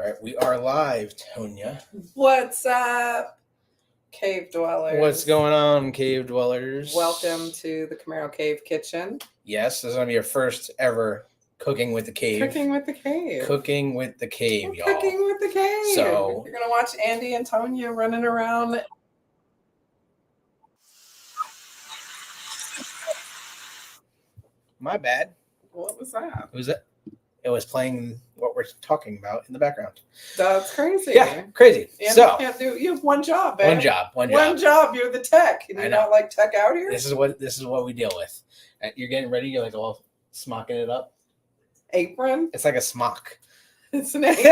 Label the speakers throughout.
Speaker 1: right, we are live, Tonya.
Speaker 2: What's up, cave dwellers?
Speaker 1: What's going on, cave dwellers?
Speaker 2: Welcome to the Camaro Cave kitchen.
Speaker 1: Yes, this is going to be your first ever cooking with the cave.
Speaker 2: Cooking with the cave.
Speaker 1: Cooking with the cave,
Speaker 2: We're
Speaker 1: y'all.
Speaker 2: Cooking with the cave.
Speaker 1: So
Speaker 2: you're going to watch Andy and Tonya running around.
Speaker 1: My bad.
Speaker 2: What was that?
Speaker 1: It was playing what we're talking about in the background.
Speaker 2: That's crazy.
Speaker 1: Yeah, crazy.
Speaker 2: Andy
Speaker 1: So
Speaker 2: you have one job, babe.
Speaker 1: One job.
Speaker 2: You're the tech. Can you not like tech out here?
Speaker 1: This is what we deal with. You're getting ready. You're like all smocking it up.
Speaker 2: Apron.
Speaker 1: It's like a smock.
Speaker 2: It's an apron.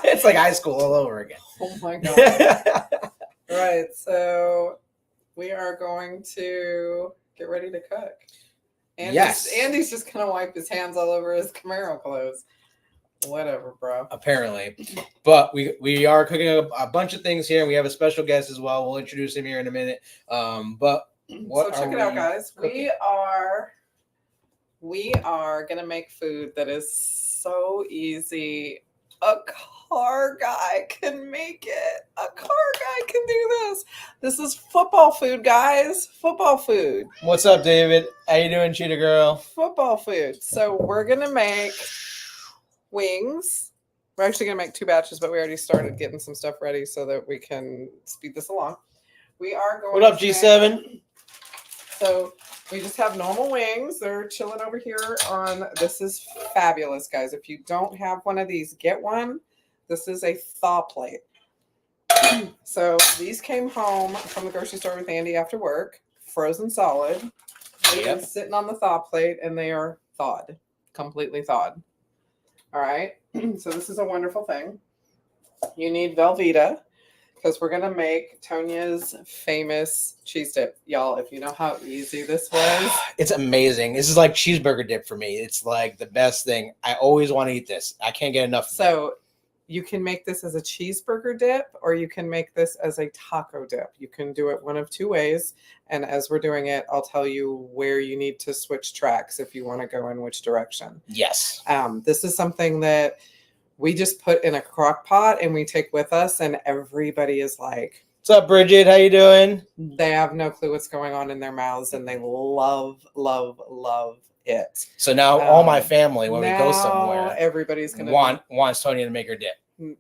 Speaker 1: It's like high school all over again.
Speaker 2: Oh my god. Right. So we are going to get ready to cook. Andy's just gonna wipe his hands all over his Camaro clothes. Whatever, bro.
Speaker 1: Apparently, but we are cooking a bunch of things here, and we have a special guest as well. We'll introduce him here in a minute. But
Speaker 2: so check it out, guys.
Speaker 1: Cooking?
Speaker 2: We are gonna make food that is so easy. A car guy can make it. A car guy can do this. This is football food, guys. Football food.
Speaker 1: What's up, David? How you doing, Cheetah Girl?
Speaker 2: Football food. So we're going to make wings. We're actually going to make 2 batches, but we already started getting some stuff ready so that we can speed this along. We are going
Speaker 1: What up, G7?
Speaker 2: So we just have normal wings. They're chilling over here on, this is fabulous, guys. If you don't have one of these, get one. This is a thaw plate. So these came home from the grocery store with Andy after work, frozen solid. They've been sitting on the thaw plate and they are thawed, completely thawed. All right. So this is a wonderful thing. You need Velveeta, because we're going to make Tonya's famous cheese dip. Y'all, if you know how easy this was.
Speaker 1: It's amazing. This is like cheeseburger dip for me. It's like the best thing. I always want to eat this. I can't get enough.
Speaker 2: So you can make this as a cheeseburger dip, or you can make this as a taco dip. You can do it one of 2 ways. And as we're doing it, I'll tell you where you need to switch tracks if you want to go in which direction.
Speaker 1: Yes.
Speaker 2: This is something that we just put in a crock pot and we take with us, and everybody is like,
Speaker 1: "What's up, Bridget? How you doing?"
Speaker 2: They have no clue what's going on in their mouths, and they love, love, love it.
Speaker 1: So now all my family, when we go somewhere,
Speaker 2: everybody's gonna
Speaker 1: wants Tonya to make her dip.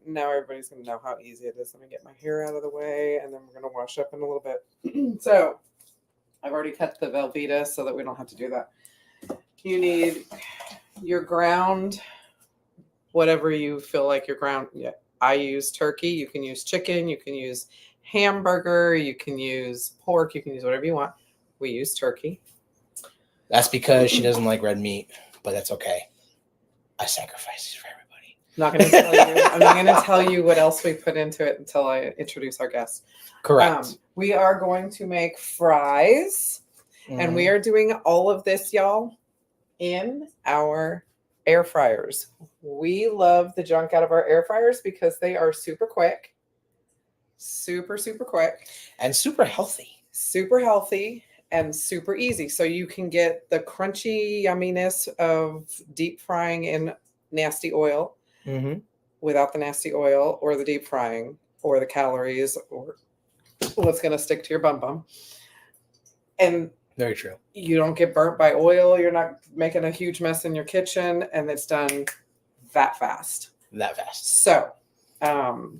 Speaker 2: Now everybody's gonna know how easy it is. Let me get my hair out of the way, and then we're gonna wash up in a little bit. So I've already cut the Velveeta so that we don't have to do that. You need your ground, whatever you feel like your ground. Yeah, I use turkey. You can use chicken. You can use hamburger. You can use pork. You can use whatever you want. We use turkey.
Speaker 1: That's because she doesn't like red meat, but that's okay. I sacrifice these for everybody.
Speaker 2: I'm not going to tell you what else we put into it until I introduce our guest.
Speaker 1: Correct.
Speaker 2: We are going to make fries, and we are doing all of this, y'all, in our air fryers. We love the junk out of our air fryers because they are super quick, super quick,
Speaker 1: and super healthy,
Speaker 2: and super easy. So you can get the crunchy yumminess of deep frying in nasty oil without the nasty oil, or the deep frying, or the calories, or what's going to stick to your bum. And
Speaker 1: very true.
Speaker 2: You don't get burnt by oil. You're not making a huge mess in your kitchen, and it's done that fast. So,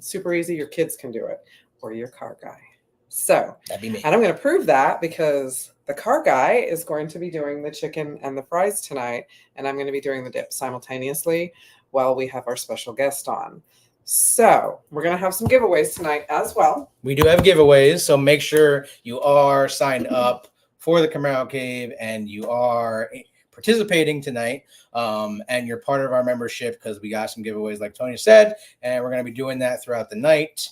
Speaker 2: super easy. Your kids can do it, or your car guy. So,
Speaker 1: that'd be me.
Speaker 2: And I'm going to prove that because the car guy is going to be doing the chicken and the fries tonight, and I'm going to be doing the dip simultaneously while we have our special guest on. So we're going to have some giveaways tonight as well.
Speaker 1: We do have giveaways, so make sure you are signed up for the Camaro Cave and you are participating tonight, and you're part of our membership, because we got some giveaways like Tonya said, and we're going to be doing that throughout the night.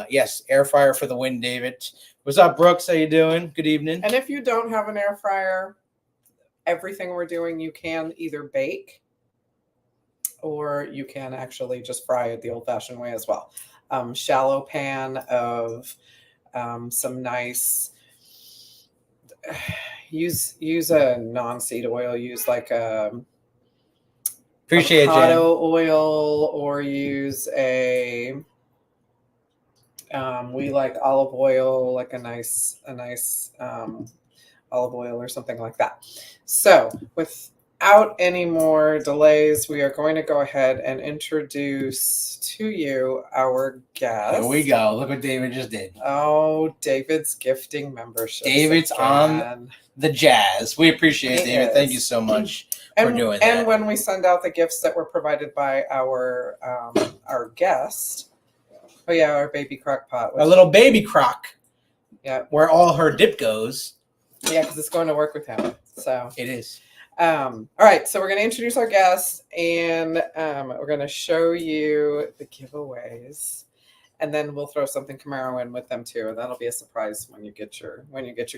Speaker 1: Yes, air fryer for the win, David. What's up, Brooks? How you doing? Good evening.
Speaker 2: And if you don't have an air fryer, everything we're doing, you can either bake or you can actually just fry it the old-fashioned way as well. Shallow pan of some nice, use a non-seed oil. Use like a
Speaker 1: Appreciate it, Jen.
Speaker 2: avocado oil, or use a we like olive oil, like a nice olive oil or something like that. So without any more delays, we are going to go ahead and introduce to you our guest.
Speaker 1: Here we go. Look what David just did.
Speaker 2: Oh, David's gifting membership.
Speaker 1: David's on the jazz. We appreciate it, David. Thank you so much for doing that.
Speaker 2: And when we send out the gifts that were provided by our guest, oh yeah, our baby crock pot.
Speaker 1: A little baby crock.
Speaker 2: Yeah.
Speaker 1: Where all her dip goes.
Speaker 2: Yeah, because it's going to work with him. So
Speaker 1: it is.
Speaker 2: All right, so we're going to introduce our guests, and we're going to show you the giveaways, and then we'll throw something Camaro in with them too. That'll be a surprise when you get your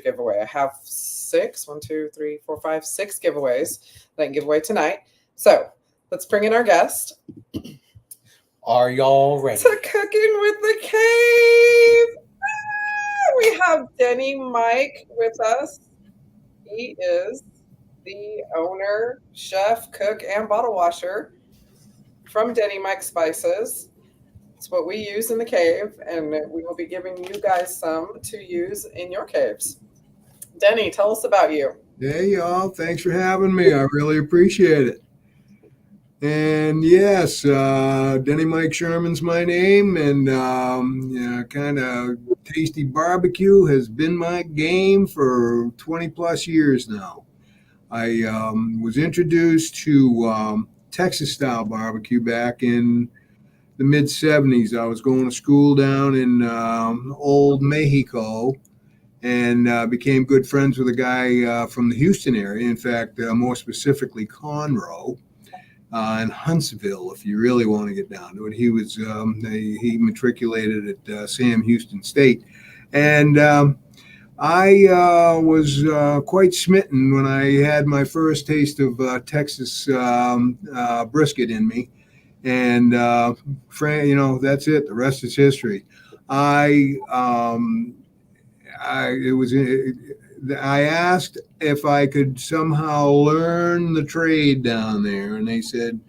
Speaker 2: giveaway. I have 6 giveaways that I can give away tonight. So let's bring in our guest.
Speaker 1: Are y'all ready?
Speaker 2: To Cooking with the Cave. We have Denny Mike with us. He is the owner, chef, cook, and bottle washer from DennyMike's Spices. It's what we use in the cave, and we will be giving you guys some to use in your caves. Denny, tell us about you.
Speaker 3: Hey, y'all. Thanks for having me. I really appreciate it. And yes, Denny Mike Sherman's my name, and kind of tasty barbecue has been my game for 20 plus years now. I was introduced to Texas style barbecue back in the mid 70s. I was going to school down in old Mexico, and became good friends with a guy from the Houston area. In fact, more specifically Conroe. In Huntsville, if you really want to get down to it. He was he matriculated at Sam Houston State, and I was quite smitten when I had my first taste of Texas brisket in me, and that's it. The rest is history. I asked if I could somehow learn the trade down there, and they said,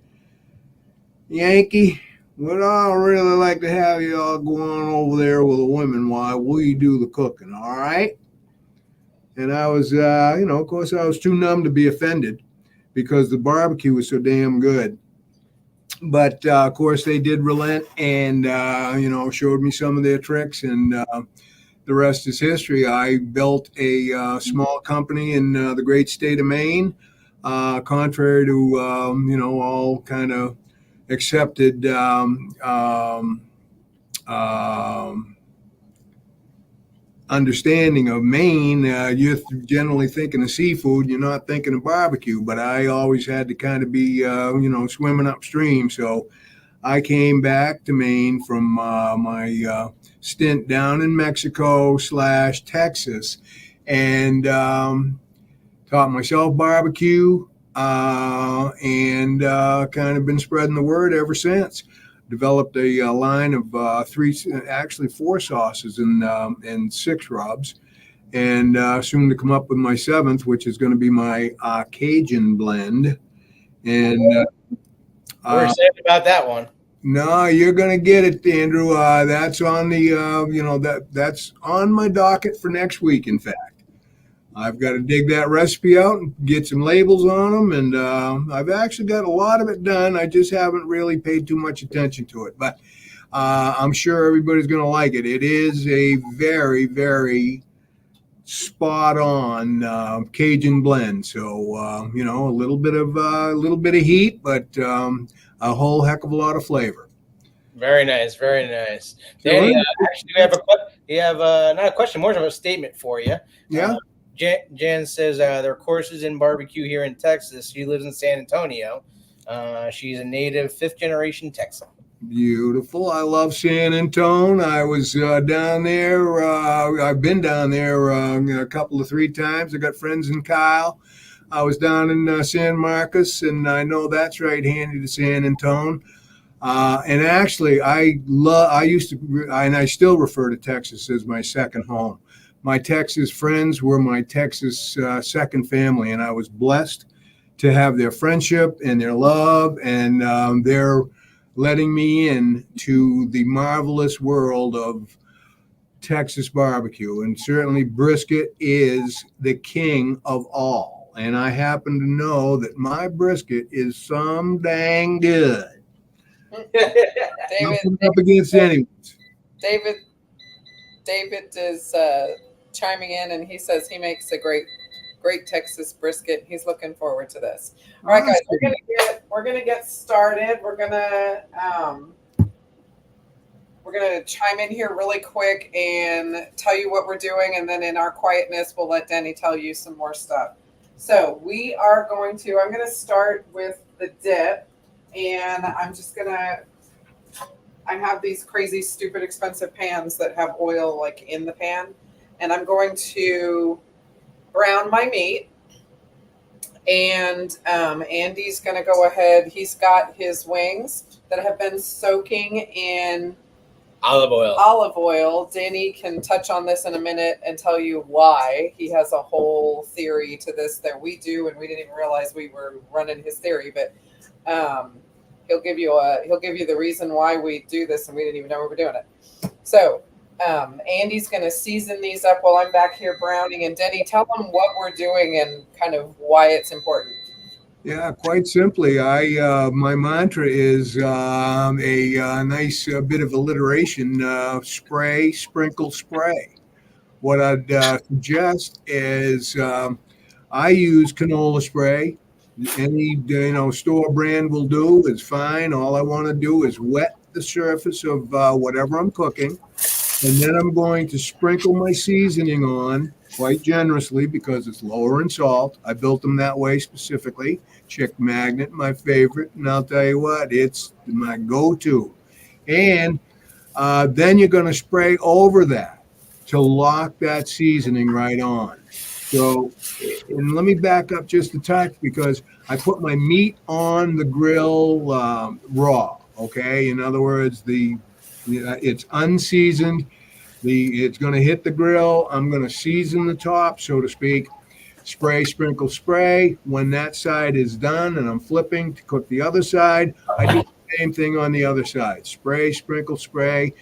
Speaker 3: Yankee, we'd all really like to have you all go on over there with the women while we do the cooking, all right? And I was, of course, I was too numb to be offended because the barbecue was so damn good. But, of course, they did relent and, showed me some of their tricks, and the rest is history. I built a small company in the great state of Maine, contrary to, all kind of accepted understanding of Maine. You're generally thinking of seafood, you're not thinking of barbecue, but I always had to kind of be, swimming upstream. So I came back to Maine from my stint down in Mexico / Texas, and taught myself barbecue, and kind of been spreading the word ever since. Developed a line of 4 sauces and 6 rubs, and soon to come up with my 7th, which is going to be my Cajun blend. And
Speaker 1: we're excited about that one.
Speaker 3: No, you're going to get it, Andrew. That's on the, that's on my docket for next week, in fact. I've got to dig that recipe out and get some labels on them, and I've actually got a lot of it done. I just haven't really paid too much attention to it, but I'm sure everybody's going to like it. It is a very, very spot-on Cajun blend. So, a little bit of heat, but a whole heck of a lot of flavor.
Speaker 1: Very nice, very nice. Danny, actually, we have not a question, more of a statement for you.
Speaker 3: Yeah.
Speaker 1: Jan says there are courses in barbecue here in Texas. She lives in San Antonio. She's a native 5th-generation Texan.
Speaker 3: Beautiful. I love San Antonio. I was down there. I've been down there a couple of 3 times. I got friends in Kyle. I was down in San Marcos, and I know that's right handy to San Antonio. And actually, I used to, and I still refer to Texas as my second home. My Texas friends were my Texas second family, and I was blessed to have their friendship and their love, and they're letting me in to the marvelous world of Texas barbecue. And certainly brisket is the king of all. And I happen to know that my brisket is some dang good.
Speaker 2: David,
Speaker 3: Nothing up against anyone's.
Speaker 2: David is chiming in, and he says he makes a great Texas brisket. He's looking forward to this. All right, guys, we're gonna get started. We're gonna chime in here really quick and tell you what we're doing, and then in our quietness, we'll let Denny tell you some more stuff. So I'm gonna start with the dip, and I have these crazy, stupid, expensive pans that have oil like in the pan, and I'm going to brown my meat. And Andy's going to go ahead. He's got his wings that have been soaking in olive oil. Danny can touch on this in a minute and tell you why. He has a whole theory to this that we do, and we didn't even realize we were running his theory, but he'll give you the reason why we do this, and we didn't even know we were doing it. So Andy's going to season these up while I'm back here browning. And Denny, tell them what we're doing and kind of why it's important.
Speaker 3: Yeah, quite simply, my mantra is a nice bit of alliteration: spray, sprinkle, spray. What I'd suggest is I use canola spray. Any store brand will do. It's fine. All I want to do is wet the surface of whatever I'm cooking, and then I'm going to sprinkle my seasoning on quite generously because it's lower in salt. I built them that way specifically. Chick Magnet, my favorite, and I'll tell you what, it's my go-to. And then you're going to spray over that to lock that seasoning right on. So, and let me back up just a touch because I put my meat on the grill raw. Okay, in other words, it's unseasoned. It's going to hit the grill. I'm going to season the top, so to speak. Spray, sprinkle, spray. When that side is done and I'm flipping to cook the other side, I do the same thing on the other side. Spray, sprinkle, spray,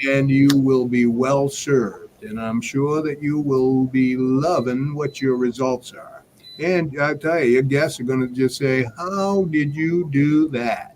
Speaker 3: and you will be well served. And I'm sure that you will be loving what your results are. And I tell you, your guests are going to just say, "How did you do that?"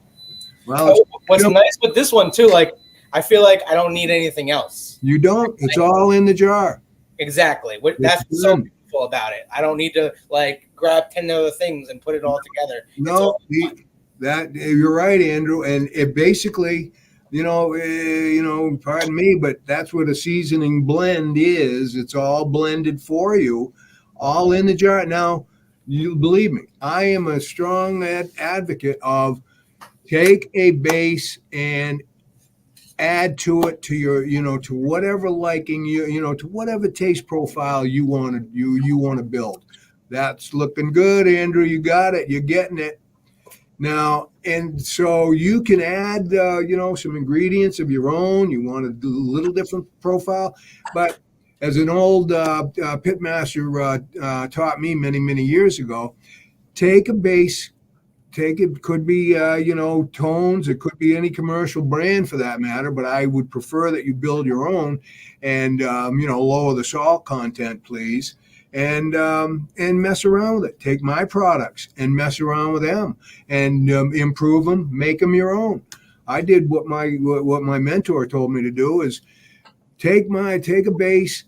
Speaker 3: Well,
Speaker 1: what's nice with this one too, like I feel like I don't need anything else.
Speaker 3: You don't. It's all in the jar.
Speaker 1: Exactly. That's what's so beautiful about it. I don't need to like grab 10 other things and put it all together.
Speaker 3: No, you're right, Andrew. And it basically, pardon me, but that's what a seasoning blend is. It's all blended for you, all in the jar. Now, you believe me, I am a strong advocate of take a base and add to it to your, to whatever liking to whatever taste profile you want to build. That's looking good, Andrew. You got it. You're getting it now. And so you can add, some ingredients of your own. You want to do a little different profile, but as an old pitmaster taught me many, many years ago, take a base. It could be, Tones. It could be any commercial brand for that matter. But I would prefer that you build your own and, lower the salt content, please. And mess around with it. Take my products and mess around with them and improve them, make them your own. I did what my mentor told me to do is take a base,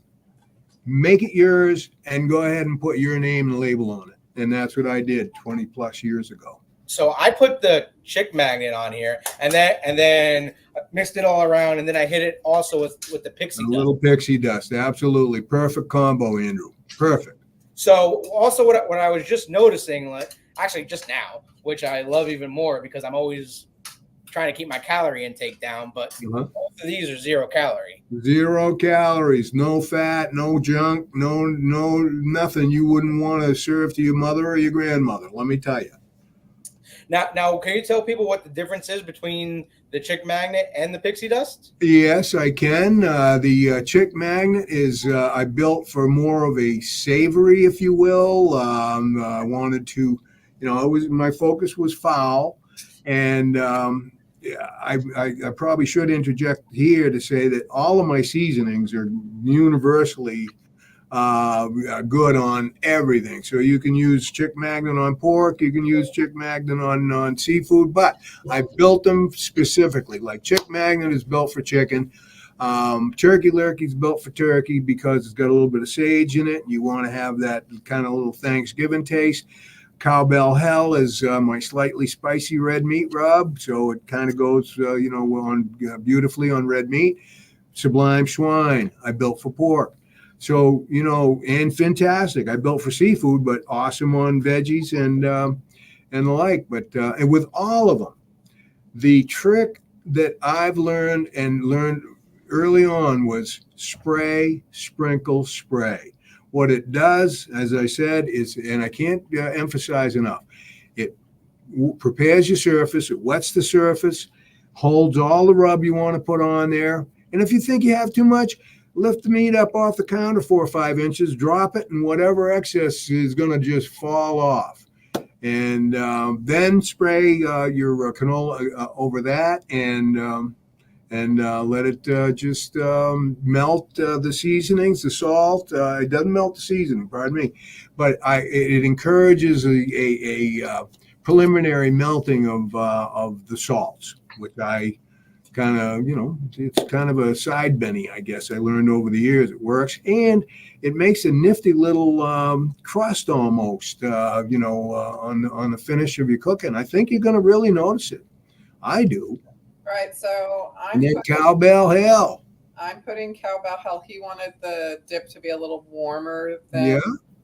Speaker 3: make it yours, and go ahead and put your name and label on it. And that's what I did 20 plus years ago.
Speaker 1: So I put the Chick Magnet on here, and then mixed it all around, and then I hit it also with the pixie dust.
Speaker 3: Little pixie dust, absolutely perfect combo, Andrew. Perfect.
Speaker 1: So also, what I was just noticing, actually just now, which I love even more because I'm always trying to keep my calorie intake down, but both of these are 0 calorie. 0
Speaker 3: calories, no fat, no junk, no nothing you wouldn't want to serve to your mother or your grandmother. Let me tell you.
Speaker 1: Now, can you tell people what the difference is between the Chick Magnet and the pixie dust?
Speaker 3: Yes, I can. The Chick Magnet is I built for more of a savory, if you will. I wanted to, it was, my focus was fowl. And yeah, I probably should interject here to say that all of my seasonings are universally good on everything. So you can use chick magnet on pork, you can use chick magnet on seafood, but I built them specifically. Like chick magnet is built for chicken. Turkey lurkey is built for turkey because it's got a little bit of sage in it. You want to have that kind of little Thanksgiving taste. Cowbell Hell is my slightly spicy red meat rub, so it kind of goes, on beautifully on red meat. Sublime Swine, I built for pork. So, and Fantastic, I built for seafood, but awesome on veggies and the like. But and with all of them, the trick that I've learned early on was spray, sprinkle, spray. What it does, as I said, is, and I can't emphasize enough, it prepares your surface, it wets the surface, holds all the rub you want to put on there. And if you think you have too much, lift the meat up off the counter 4 or 5 inches, drop it, and whatever excess is going to just fall off. And then spray your canola over that, and let it just melt the seasonings, the salt. It doesn't melt the seasoning, pardon me, but it encourages a preliminary melting of the salts, which I kind of, it's kind of a side Benny, I guess. I learned over the years it works, and it makes a nifty little crust almost, on the finish of your cooking. I think you're going to really notice it. I do.
Speaker 2: Right, so
Speaker 3: And then Cowbell Hell.
Speaker 2: I'm putting Cowbell Hell. He wanted the dip to be a little warmer than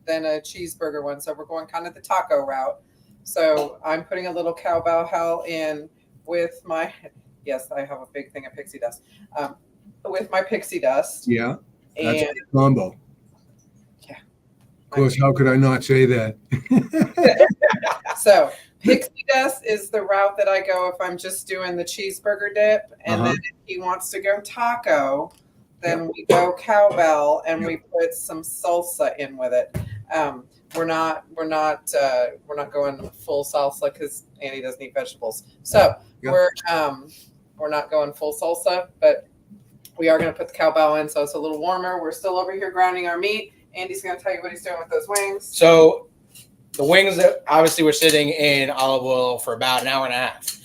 Speaker 2: a cheeseburger one, so we're going kind of the taco route. So I'm putting a little Cowbell Hell in with my, yes, I have a big thing of pixie dust, with my pixie dust.
Speaker 3: Yeah, that's
Speaker 2: and
Speaker 3: a combo.
Speaker 2: Yeah.
Speaker 3: Of course, how could I not say that?
Speaker 2: So pixie dust is the route that I go if I'm just doing the cheeseburger dip. And then if he wants to go taco, then we go cowbell and we put some salsa in with it. We're not going full salsa because Andy doesn't eat vegetables. So we're not going full salsa, but we are going to put the cowbell in so it's a little warmer. We're still over here grinding our meat. Andy's going to tell you what he's doing with those wings. So
Speaker 1: the wings that obviously were sitting in olive oil for about an hour and a half.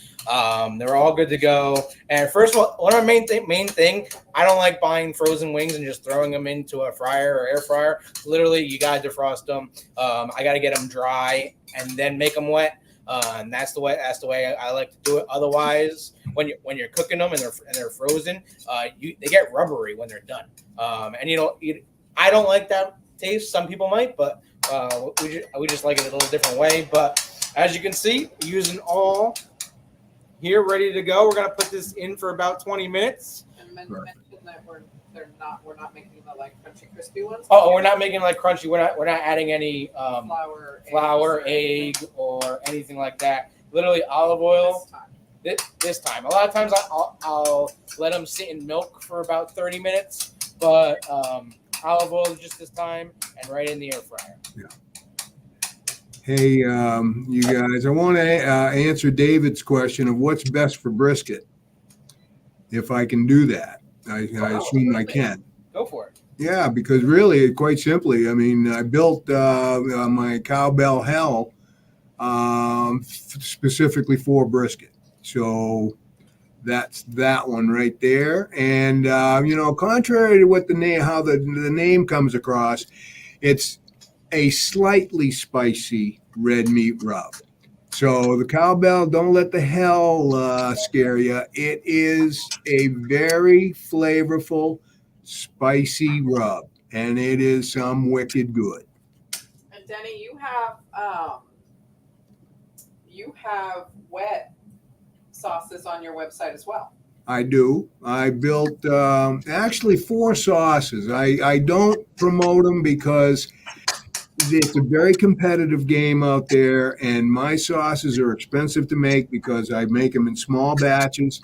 Speaker 1: They were all good to go. And first of all, one of our main thing, I don't like buying frozen wings and just throwing them into a fryer or air fryer. Literally, you gotta defrost them. I gotta get them dry and then make them wet. And that's the way I like to do it. Otherwise, when you're cooking them and they're frozen, they get rubbery when they're done. And I don't like that taste. Some people might, but we just like it a little different way. But as you can see, using all here ready to go. We're gonna put this in for about 20 minutes.
Speaker 2: And mention that we're not making the like crunchy crispy ones.
Speaker 1: Oh, we're not making like crunchy. We're not adding any
Speaker 2: flour,
Speaker 1: egg, or anything like that. Literally olive oil. This time. A lot of times I'll let them sit in milk for about 30 minutes, but olive oil just this time and right in the air fryer.
Speaker 3: Yeah. Hey, you guys, I want to answer David's question of what's best for brisket. If I can do that, I assume I can.
Speaker 1: Go for it.
Speaker 3: Yeah, because really, quite simply, I mean, I built my Cowbell Hell specifically for brisket. So that's that one right there. And, contrary to what how the name comes across, it's a slightly spicy red meat rub. So the cowbell, don't let the hell scare you. It is a very flavorful, spicy rub, and it is some wicked good.
Speaker 2: And Denny, you have wet sauces on your website as well.
Speaker 3: I do. I built actually 4 sauces. I don't promote them because it's a very competitive game out there, and my sauces are expensive to make because I make them in small batches.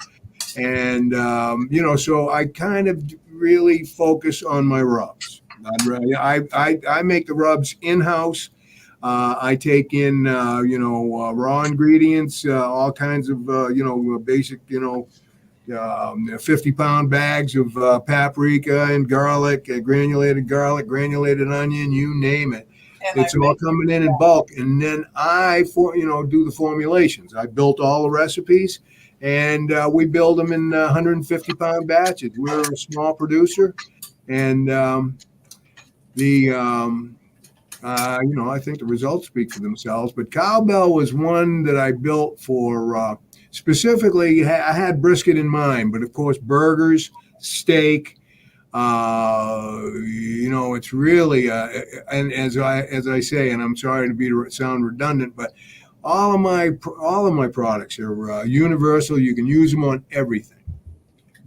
Speaker 3: And, so I kind of really focus on my rubs. I make the rubs in-house. I take in, raw ingredients, all kinds of, basic, 50-pound bags of paprika and garlic, granulated garlic, granulated onion, you name it.
Speaker 2: And
Speaker 3: It's all coming in bulk. And then I, do the formulations. I built all the recipes, and we build them in 150-pound batches. We're a small producer, and I think the results speak for themselves. But Cowbell was one that I built for specifically. I had brisket in mind, but of course, burgers, steak. It's really and as I say, and I'm sorry to sound redundant, but all of my products are universal. You can use them on everything.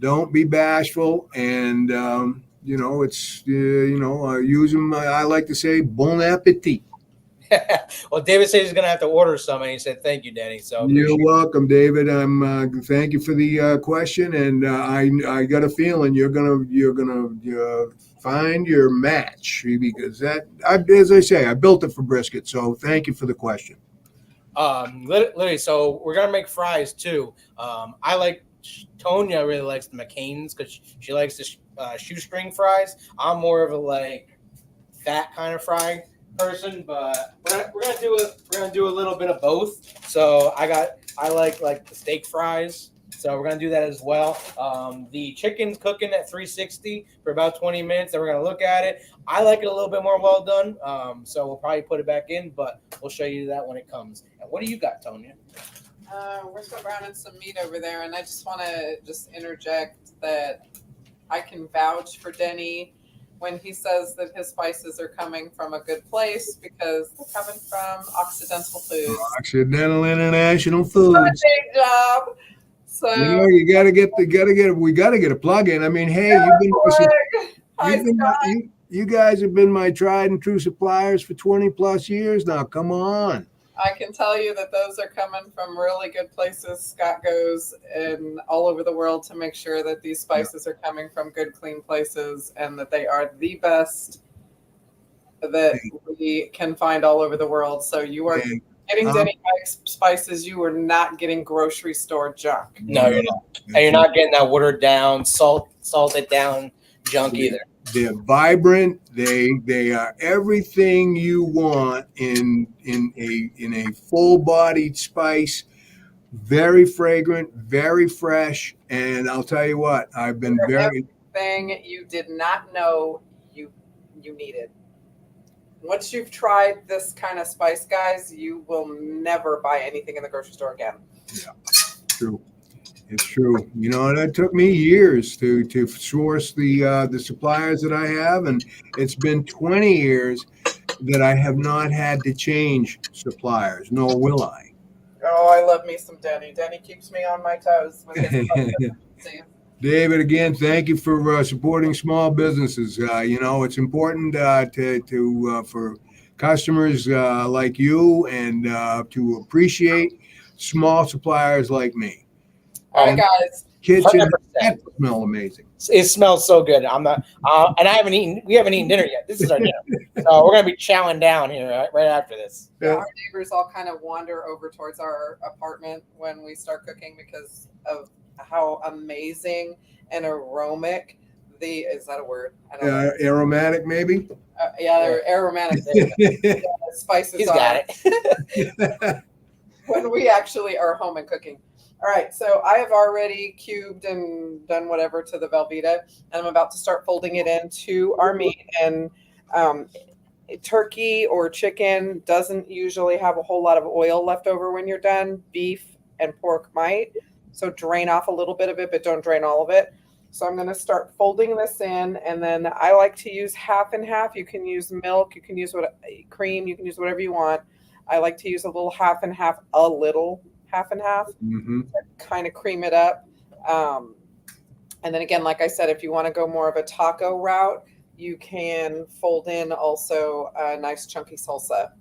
Speaker 3: Don't be bashful, and it's I use them. I like to say bon appetit.
Speaker 1: Well, David said he's going to have to order some, and he said, "Thank you, Denny." So
Speaker 3: you're welcome, David. Thank you for the question, and I got a feeling you're gonna find your match, because as I say, I built it for brisket. So thank you for the question.
Speaker 1: Literally, so we're gonna make fries too. I like Tonya really likes the McCain's because she likes the shoestring fries. I'm more of a that kind of fry person, but we're gonna do a little bit of both. So I like the steak fries, so we're gonna do that as well. The chicken's cooking at 360 for about 20 minutes, then we're gonna look at it. I like it a little bit more well done, so we'll probably put it back in, but we'll show you that when it comes. And what do you got, Tonya?
Speaker 2: We're still browning some meat over there, and I just want to interject that I can vouch for Denny when he says that his spices are coming from a good place, because they're coming from Occidental Foods.
Speaker 3: Occidental International Foods.
Speaker 2: Great job. So
Speaker 3: we got to get a plug in. I mean, hey, you guys have been my tried and true suppliers for 20 plus years now. Come on.
Speaker 2: I can tell you that those are coming from really good places. Scott goes in all over the world to make sure that these spices are coming from good, clean places, and that they are the best that we can find all over the world. So you are getting DennyMike's spices. You are not getting grocery store junk.
Speaker 1: No, you're not. And you're not getting that watered down, salted down junk either.
Speaker 3: They're vibrant. They are everything you want in a full-bodied spice. Very fragrant, very fresh, and I'll tell you what, I've been
Speaker 2: everything you did not know you needed. Once you've tried this kind of spice, guys, you will never buy anything in the grocery store again.
Speaker 3: Yeah, true. It's true. And it took me years to source the suppliers that I have, and it's been 20 years that I have not had to change suppliers, nor will I.
Speaker 2: Oh, I love me some Denny. Denny keeps me on my toes with his
Speaker 3: David, again, thank you for supporting small businesses. It's important for customers like you, and to appreciate small suppliers like me.
Speaker 2: All right, guys.
Speaker 3: Kitchen smell amazing.
Speaker 1: It smells so good. I'm not, and we haven't eaten dinner yet. This is our dinner, so we're gonna be chowing down here right after this.
Speaker 2: Yeah, our neighbors all kind of wander over towards our apartment when we start cooking because of how amazing and aromatic is that a word? I don't know.
Speaker 3: Aromatic, maybe.
Speaker 2: Yeah, they're aromatic. Spices.
Speaker 1: He's got
Speaker 3: it.
Speaker 2: When we actually are home and cooking. All right, so I have already cubed and done whatever to the Velveeta, and I'm about to start folding it into our meat. And turkey or chicken doesn't usually have a whole lot of oil left over when you're done. Beef and pork might. So drain off a little bit of it, but don't drain all of it. So I'm going to start folding this in, and then I like to use half and half. You can use milk, you can use cream, you can use whatever you want. I like to use a little half and half, a little half and half, to kind of cream it up. And then again, like I said, if you want to go more of a taco route, you can fold in also a nice chunky salsa,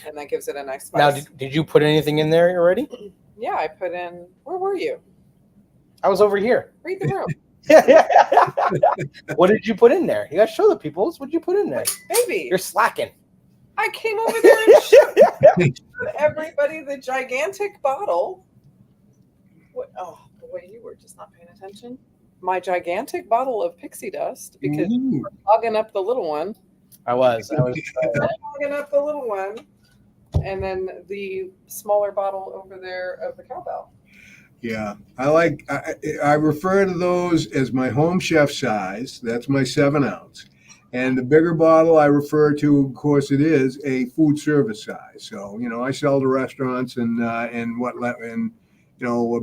Speaker 2: and that gives it a nice spice.
Speaker 1: Now, did you put anything in there already?
Speaker 2: Yeah, I put in. Where were you?
Speaker 1: I was over here.
Speaker 2: Read the room.
Speaker 1: What did you put in there? You got to show the people. What did you put in there?
Speaker 2: Baby.
Speaker 1: You're slacking.
Speaker 2: I came over there and showed everybody the gigantic bottle. What? Oh, boy, you were just not paying attention. My gigantic bottle of pixie dust because you were hogging up the little one.
Speaker 1: I was.
Speaker 2: Hogging up the little one. And then the smaller bottle over there of the cowbell.
Speaker 3: Yeah, I refer to those as my home chef size. That's my 7-ounce. And the bigger bottle I refer to, of course, it is a food service size. So, I sell to restaurants and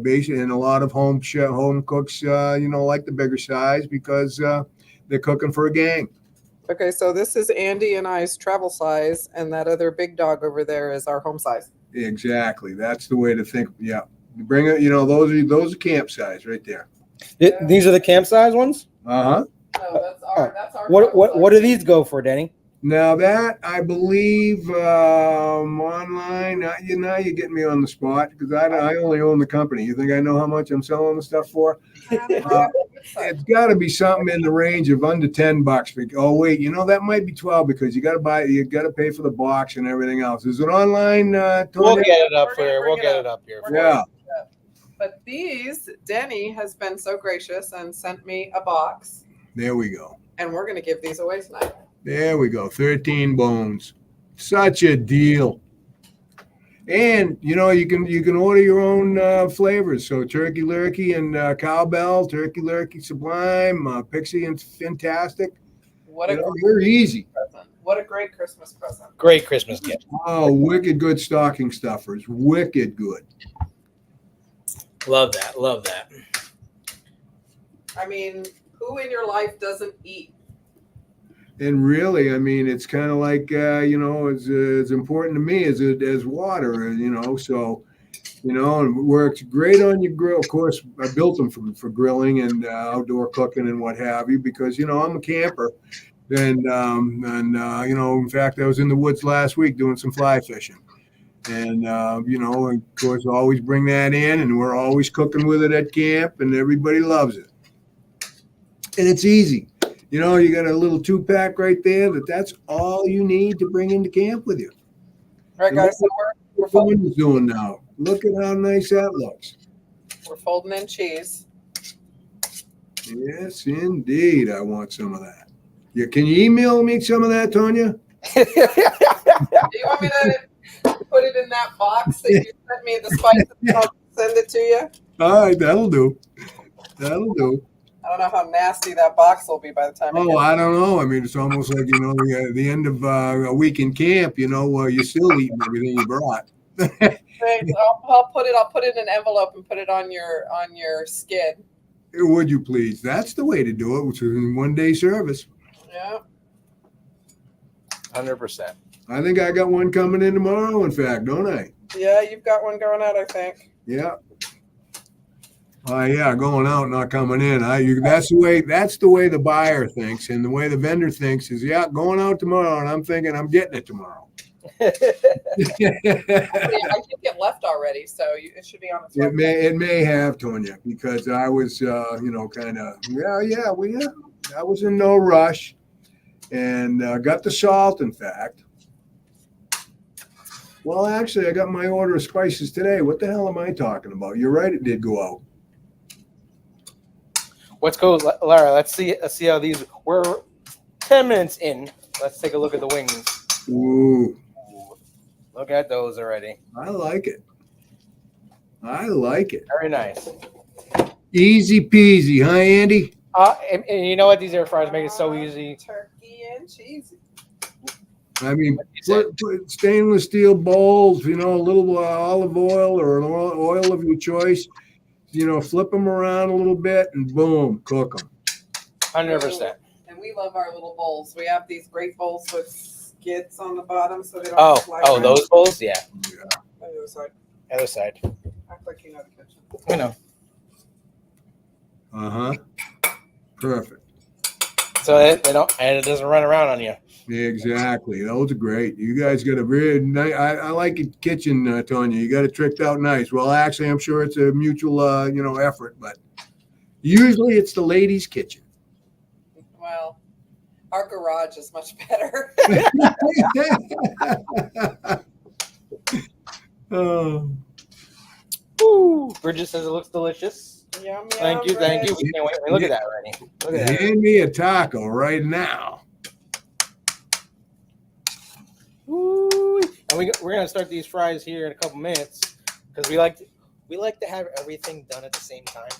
Speaker 3: basically, and a lot of home cooks, like the bigger size because they're cooking for a gang.
Speaker 2: Okay, so this is Andy and I's travel size, and that other big dog over there is our home size.
Speaker 3: Exactly. That's the way to think. Yeah. You bring it, those are camp size right there.
Speaker 1: These are the camp size ones?
Speaker 3: Uh-huh.
Speaker 2: No, that's our
Speaker 1: What do these go for, Denny?
Speaker 3: Now that I believe online, now you're getting me on the spot because I only own the company. You think I know how much I'm selling the stuff for? It's got to be something in the range of under $10. Oh wait, that might be 12 because you got to pay for the box and everything else. Is it online?
Speaker 1: We'll get it up here. We'll get it up here.
Speaker 3: Yeah.
Speaker 2: But these, Denny has been so gracious and sent me a box.
Speaker 3: There we go.
Speaker 2: And we're going to give these away tonight.
Speaker 3: There we go. 13 bones. Such a deal. And you can order your own flavors. So turkey lurkey and cowbell, turkey lurkey sublime, pixie and fantastic. They're easy.
Speaker 2: Present. What a great Christmas present.
Speaker 1: Great Christmas gift.
Speaker 3: Oh, wicked good stocking stuffers. Wicked good.
Speaker 1: Love that. Love that.
Speaker 2: I mean, who in your life doesn't eat?
Speaker 3: And really, I mean, it's kind of like, as important to me as water, so, and it works great on your grill. Of course, I built them for grilling and outdoor cooking and what have you, because, I'm a camper. And in fact, I was in the woods last week doing some fly fishing. And, of course, always bring that in, and we're always cooking with it at camp, and everybody loves it. And it's easy. You got a little 2-pack right there. That's all you need to bring into camp with you.
Speaker 2: All right, guys. So we're
Speaker 3: folding doing now. Look at how nice that looks.
Speaker 2: We're folding in cheese.
Speaker 3: Yes, indeed. I want some of that. Yeah, can you email me some of that, Tonya?
Speaker 2: Do you want me to put it in that box that you sent me the spices and I'll send it to you?
Speaker 3: All right, that'll do. That'll do.
Speaker 2: I don't know how nasty that box will be by the time.
Speaker 3: I don't know. I mean, it's almost like the end of a week in camp. You're still eating everything you brought.
Speaker 2: Thanks. I'll put it in an envelope and put it on your skid.
Speaker 3: Would you please? That's the way to do it, which is in 1-day service.
Speaker 2: Yeah.
Speaker 1: 100%.
Speaker 3: I think I got one coming in tomorrow. In fact, don't I?
Speaker 2: Yeah, you've got one going out, I think.
Speaker 3: Yeah. Yeah, going out, not coming in. That's the way the buyer thinks, and the way the vendor thinks is, going out tomorrow, and I'm thinking I'm getting it tomorrow.
Speaker 2: I think it left already, so it should be on its way.
Speaker 3: It may have, Tonya, because I was, kind of, I was in no rush, and got the salt. In fact, well, actually, I got my order of spices today. What the hell am I talking about? You're right, it did go out.
Speaker 1: Let's go, Lara. Let's see how these. We're 10 minutes in. Let's take a look at the wings.
Speaker 3: Ooh,
Speaker 1: look at those already.
Speaker 3: I like it.
Speaker 1: Very nice.
Speaker 3: Easy peasy, huh, Andy?
Speaker 1: And you know what? These air fryers make it so easy.
Speaker 2: Turkey and cheesy.
Speaker 3: I mean, put stainless steel bowls. A little olive oil or an oil of your choice. Flip them around a little bit and boom, cook them.
Speaker 1: 100%.
Speaker 2: And we love our little bowls. We have these great bowls with skids on the bottom so they don't slide around.
Speaker 1: Those bowls? Yeah.
Speaker 2: On the other side.
Speaker 1: Other side.
Speaker 2: Act like you know the kitchen.
Speaker 1: I know.
Speaker 3: Perfect.
Speaker 1: So they don't, and it doesn't run around on you.
Speaker 3: Exactly. Those are great. You guys got a very nice. I like your kitchen, Tonya. You got it tricked out nice. Well, actually, I'm sure it's a mutual, effort, but usually it's the ladies' kitchen.
Speaker 2: Well, Our garage is much better.
Speaker 3: Oh,
Speaker 1: Ooh, Bridget says it looks delicious.
Speaker 2: Yum,
Speaker 1: Thank you. We can't wait. Look at that already. Look at that.
Speaker 3: hand me a taco right now.
Speaker 1: Ooh. And we're gonna start these fries here in a couple minutes because we like to have everything done at the same time.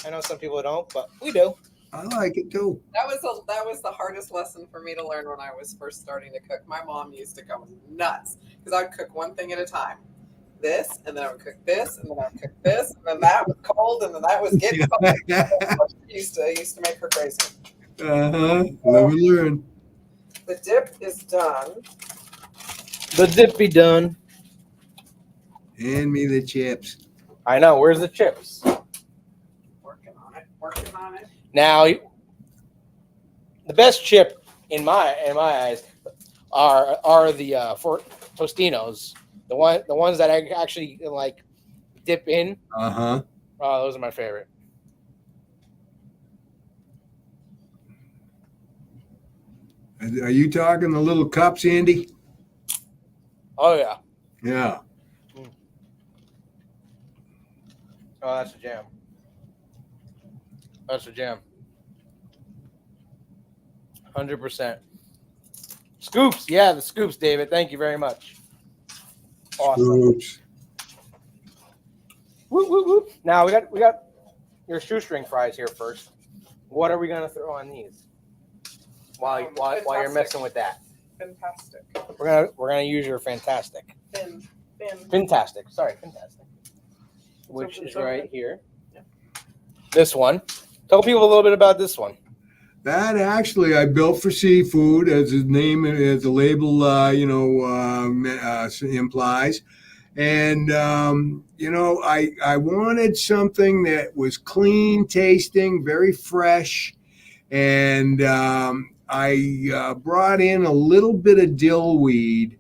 Speaker 1: I know some people don't, but we do.
Speaker 3: I like it too.
Speaker 2: That was the hardest lesson for me to learn when I was first starting to cook. My mom used to go nuts because I'd cook one thing at a time. This, and then I would cook this, and then I would cook this, and then that was cold, and then that was getting cold. used to make her crazy.
Speaker 3: Live and learn.
Speaker 2: The dip is done.
Speaker 1: The dip be done.
Speaker 3: Hand me the chips.
Speaker 1: I know. Where's the chips?
Speaker 2: Working on it.
Speaker 1: Now, the best chip in my eyes are the for Tostinos. The ones that I actually like dip in.
Speaker 3: Uh-huh.
Speaker 1: Oh, those are my favorite.
Speaker 3: Are you talking the little cups, Andy?
Speaker 1: Oh yeah.
Speaker 3: Yeah.
Speaker 1: Oh, that's a jam. That's a jam. 100%. Scoops. Yeah, the scoops, David. Thank you very much. Awesome.
Speaker 3: Oops.
Speaker 1: Whoop, whoop, whoop. Now we got your shoestring fries here first. What are we gonna throw on these? While you're messing with that.
Speaker 2: Fantastic.
Speaker 1: We're gonna use your fantastic. Fantastic. Sorry, fantastic. Which is right here.
Speaker 2: Yeah.
Speaker 1: This one. Tell people a little bit about this one.
Speaker 3: That actually I built for seafood, as the name, as the label, implies. And, I wanted something that was clean tasting, very fresh. And I brought in a little bit of dill weed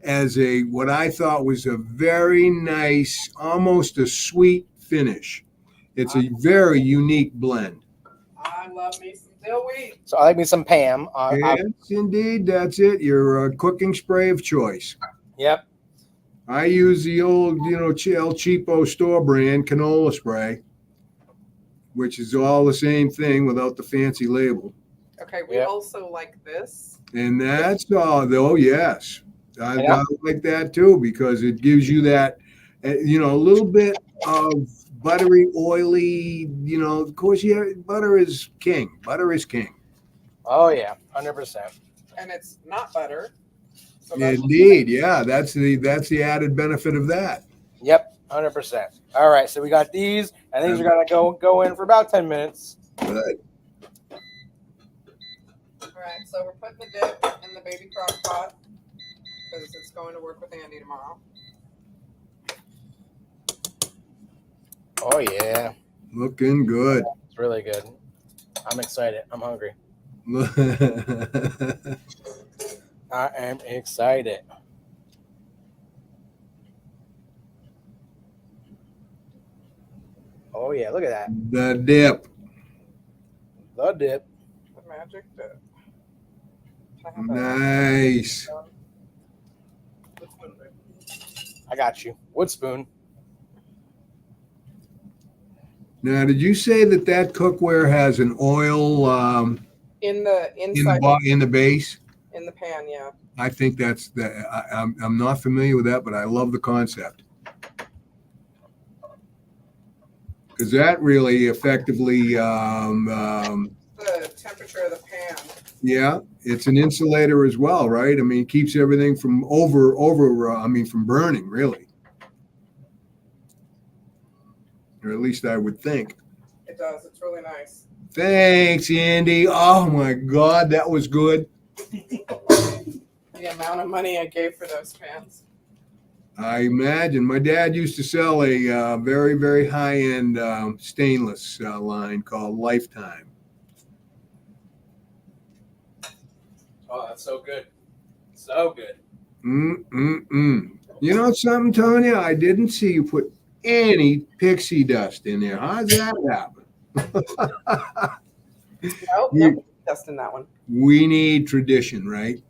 Speaker 3: as what I thought was a very nice, almost a sweet finish. It's a very unique blend.
Speaker 2: I love me some dill weed.
Speaker 1: So I like me some Pam.
Speaker 3: Yes, indeed, that's it. Your cooking spray of choice.
Speaker 1: Yep.
Speaker 3: I use the old, El Cheapo store brand canola spray, which is all the same thing without the fancy label.
Speaker 2: Okay, we also like this.
Speaker 3: And that's all, though, yes. I like that too, because it gives you that, a little bit of buttery, oily, of course, butter is king. Butter is king.
Speaker 1: Oh, yeah, 100%.
Speaker 2: And it's not butter. So
Speaker 3: Indeed, yeah, that's the added benefit of that.
Speaker 1: Yep, 100%. All right, so we got these, and these are gonna go in for about 10 minutes.
Speaker 3: Good.
Speaker 2: All right, so we're putting the dip in the baby crock pot because it's going to work with Andy tomorrow.
Speaker 1: Oh yeah,
Speaker 3: Looking good.
Speaker 1: it's really good. I'm excited. I'm hungry. I am excited. Oh yeah, look at that.
Speaker 3: The dip.
Speaker 1: The dip.
Speaker 2: The magic dip.
Speaker 3: Nice.
Speaker 1: I got you. Wood spoon.
Speaker 3: Now, did you say that cookware has an oil
Speaker 2: In the
Speaker 3: in
Speaker 2: inside
Speaker 3: the base?
Speaker 2: in the pan, yeah.
Speaker 3: I think that's I'm not familiar with that, but I love the concept. Because that really effectively,
Speaker 2: The temperature of the pan.
Speaker 3: yeah, it's an insulator as well, right? I mean, it keeps everything from from burning, really. Or at least I would think.
Speaker 2: It does. It's really nice.
Speaker 3: Thanks, Andy. Oh my God, that was good.
Speaker 2: The amount of money I gave for those pans.
Speaker 3: I imagine my dad used to sell a very, very high-end stainless line called Lifetime.
Speaker 1: Oh, that's so good. So good.
Speaker 3: You know something, Tonya? I didn't see you put any pixie dust in there. How's that happen?
Speaker 2: Nope. testing that one.
Speaker 3: We need tradition, right?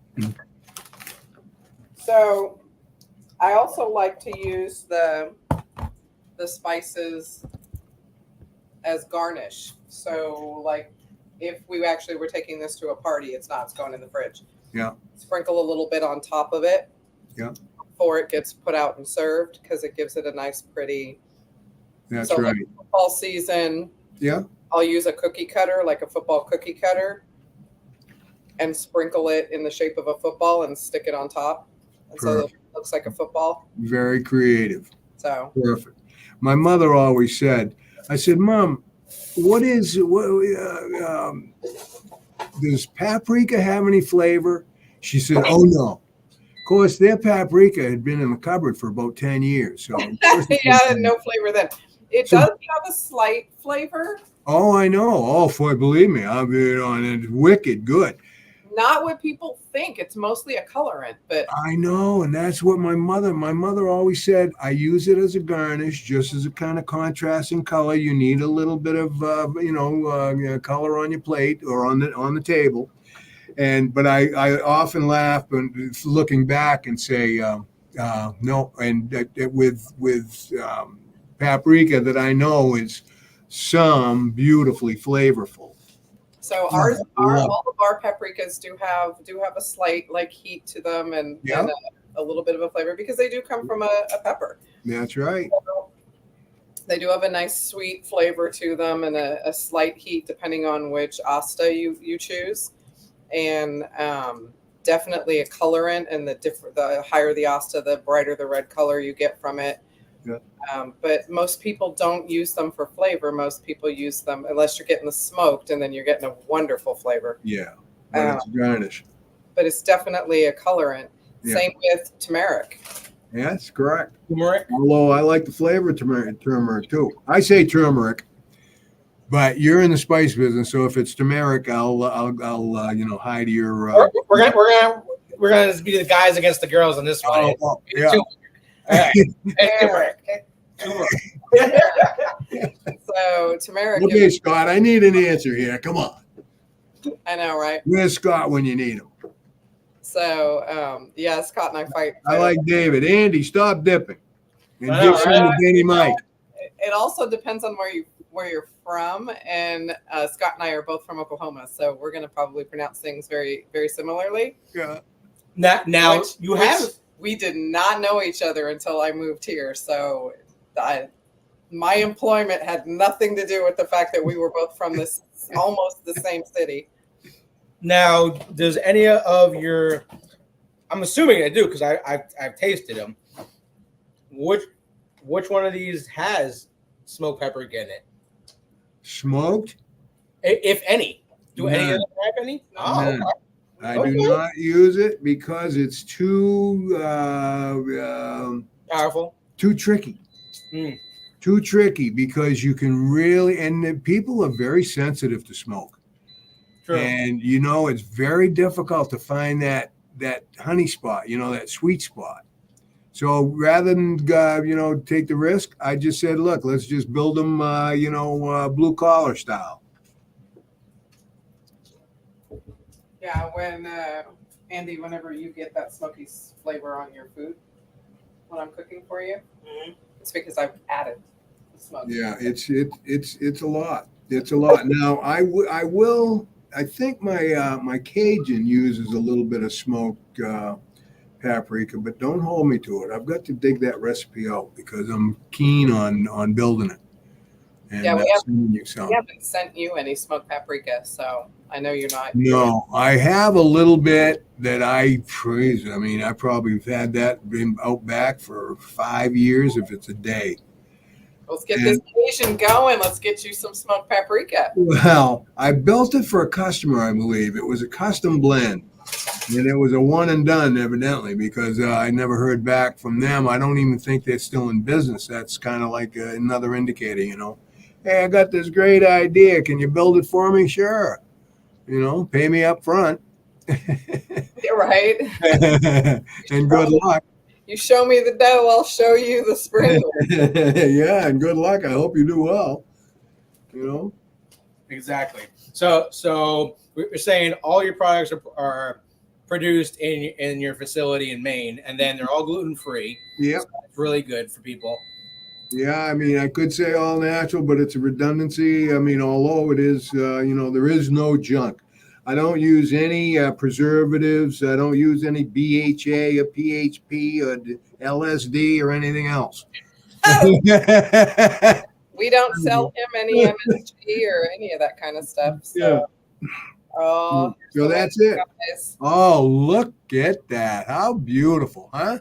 Speaker 2: So I also like to use the spices as garnish. So like if we actually were taking this to a party, it's going in the fridge.
Speaker 3: Yeah.
Speaker 2: Sprinkle a little bit on top of it.
Speaker 3: Yeah.
Speaker 2: Before it gets put out and served, because it gives it a nice pretty.
Speaker 3: That's
Speaker 2: so
Speaker 3: right.
Speaker 2: like football season.
Speaker 3: Yeah.
Speaker 2: I'll use a cookie cutter, like a football cookie cutter, and sprinkle it in the shape of a football and stick it on top. And so it looks like a football.
Speaker 3: Very creative.
Speaker 2: So
Speaker 3: perfect. My mother always said, I said, Mom, does paprika have any flavor? She said, oh, no. Of course, their paprika had been in the cupboard for about 10 years. So
Speaker 2: yeah, no flavor then. It does have a slight flavor.
Speaker 3: Oh, I know. Oh, believe me, I've been on it. Wicked good.
Speaker 2: Not what people think. It's mostly a colorant, but
Speaker 3: I know, and that's what my mother always said. I use it as a garnish, just as a kind of contrasting color. You need a little bit of color on your plate or on the table. But I often laugh and looking back and say no. And with paprika that I know is some beautifully flavorful.
Speaker 2: so all of our paprikas do have a slight like heat to them and a little bit of a flavor because they do come from a pepper.
Speaker 3: That's right.
Speaker 2: So they do have a nice sweet flavor to them and a slight heat depending on which asta you choose. And definitely a colorant, and the higher the asta, the brighter the red color you get from it. Yeah. But most people don't use them for flavor. Most people use them unless you're getting the smoked, and then you're getting a wonderful flavor.
Speaker 3: Yeah, but it's a garnish.
Speaker 2: But it's definitely a colorant.
Speaker 3: Yeah.
Speaker 2: Same with turmeric.
Speaker 3: Yeah, that's correct.
Speaker 1: Turmeric.
Speaker 3: Although I like the flavor of turmeric too. I say turmeric. But you're in the spice business, so if it's turmeric, I'll hide your.
Speaker 1: We're gonna be the guys against the girls on this one.
Speaker 3: Yeah.
Speaker 2: So turmeric.
Speaker 3: Okay, Scott, I need an answer here. Come on.
Speaker 2: I know, right?
Speaker 3: Where's Scott when you need him?
Speaker 2: So Scott and I fight.
Speaker 3: I like David. Andy, stop dipping. And
Speaker 1: I know,
Speaker 3: give some to Danny Mike.
Speaker 2: It also depends on where you're from, and Scott and I are both from Oklahoma, so we're going to probably pronounce things very, very similarly.
Speaker 3: Yeah.
Speaker 1: Now
Speaker 2: we did not know each other until I moved here, so my employment had nothing to do with the fact that we were both from this almost the same city.
Speaker 1: Now, does any of your? I'm assuming I do because I've tasted them. Which one of these has smoked paprika in it?
Speaker 3: Smoked?
Speaker 1: If any. Do
Speaker 3: None.
Speaker 1: any of them have any? Oh,
Speaker 3: None.
Speaker 1: okay.
Speaker 3: I do not use it because it's too
Speaker 1: Powerful.
Speaker 3: too tricky. Too tricky because you can really, and people are very sensitive to smoke.
Speaker 1: True.
Speaker 3: And it's very difficult to find that honey spot, that sweet spot. So rather than take the risk, I just said, look, let's just build them blue collar style.
Speaker 2: Yeah, when Andy, whenever you get that smoky flavor on your food when I'm cooking for you, it's because I've added the smoke.
Speaker 3: Yeah, it's a lot. It's a lot. Now I think my Cajun uses a little bit of smoked paprika, but don't hold me to it. I've got to dig that recipe out because I'm keen on building it. And
Speaker 2: we haven't sent you any smoked paprika, so I know you're not.
Speaker 3: No, I have a little bit that I probably have had that been out back for 5 years if it's a day.
Speaker 2: Let's get this Asian going. Let's get you some smoked paprika.
Speaker 3: Well, I built it for a customer, I believe. It was a custom blend. And it was a one and done, evidently, because I never heard back from them. I don't even think they're still in business. That's kind of like another indicator, Hey, I got this great idea. Can you build it for me? Sure. Pay me up front.
Speaker 2: You're right.
Speaker 3: And good luck.
Speaker 2: You show me the dough, I'll show you the sprinkle.
Speaker 3: Yeah, and good luck. I hope you do well.
Speaker 1: Exactly. So we're saying all your products are produced in your facility in Maine, and then they're all gluten free.
Speaker 3: Yep.
Speaker 1: So it's really good for people.
Speaker 3: Yeah, I mean, I could say all natural, but it's a redundancy. I mean, although it is, there is no junk. I don't use any preservatives. I don't use any BHA or PHP or LSD or anything else.
Speaker 2: We don't sell him any MSG or any of that kind of stuff. So,
Speaker 3: yeah. So that's it. Guys. Oh, look at that. How beautiful, huh?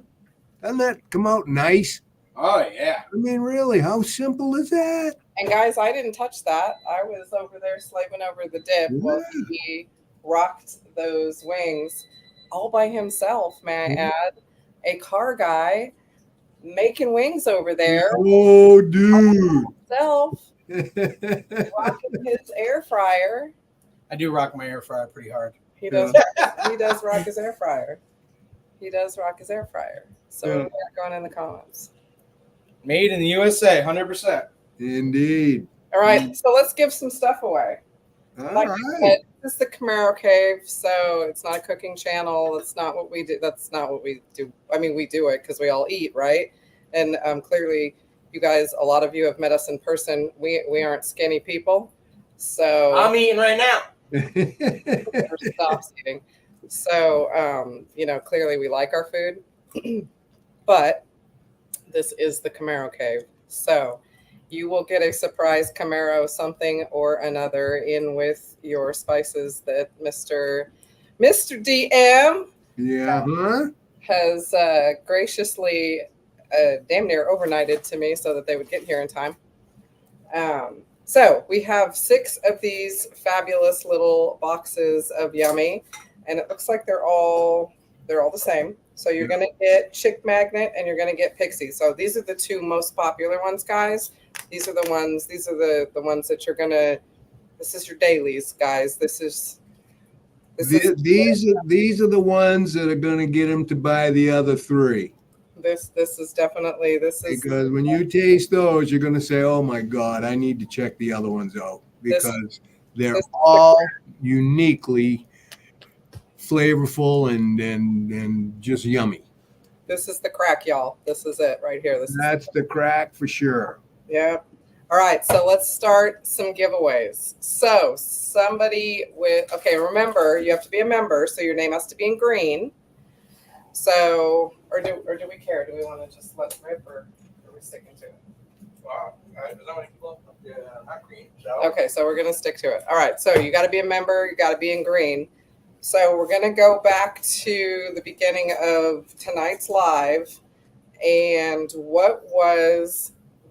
Speaker 3: Doesn't that come out nice?
Speaker 1: Oh, yeah.
Speaker 3: I mean, really, how simple is that?
Speaker 2: And guys, I didn't touch that. I was over there slaving over the dip while he rocked those wings all by himself, may I add. A car guy making wings over there.
Speaker 3: Oh, dude.
Speaker 2: Himself rocking his air fryer.
Speaker 1: I do rock my air fryer pretty hard.
Speaker 2: He does. He does rock his air fryer. He does rock his air fryer. So what do we got going in the comments?
Speaker 1: Made in the USA, 100%.
Speaker 3: Indeed.
Speaker 2: All right, so let's give some stuff away.
Speaker 3: All
Speaker 2: like
Speaker 3: right.
Speaker 2: I said, this is the Camaro Cave, so it's not a cooking channel. That's not what we do. That's not what we do. I mean, we do it because we all eat, right? And clearly, you guys, a lot of you have met us in person. We aren't skinny people, so
Speaker 1: I'm eating right now.
Speaker 2: Stop eating. So clearly we like our food, but this is the Camaro Cave. So you will get a surprise Camaro something or another in with your spices that Mr. DM has graciously damn near overnighted to me so that they would get here in time. So we have 6 of these fabulous little boxes of yummy, and it looks like they're all the same. So you're going to get Chick Magnet and you're going to get Pixie. So these are the 2 most popular ones, guys. These are the ones that you're going to, this is your dailies, guys. These
Speaker 3: are the ones that are going to get them to buy the other 3.
Speaker 2: This is definitely,
Speaker 3: because when you taste those, you're going to say, oh my God, I need to check the other ones out because they're all uniquely flavorful and just yummy.
Speaker 2: This is the crack, y'all. This is it right here.
Speaker 3: That's the crack for sure.
Speaker 2: Yeah. All right. So let's start some giveaways. So somebody remember, you have to be a member. So your name has to be in green. So, or do we care? Do we want to just let it rip or are we sticking to it?
Speaker 1: Wow. Not green.
Speaker 2: Okay. So we're going to stick to it. All right. So you got to be a member. You got to be in green. So we're going to go back to the beginning of tonight's live, and what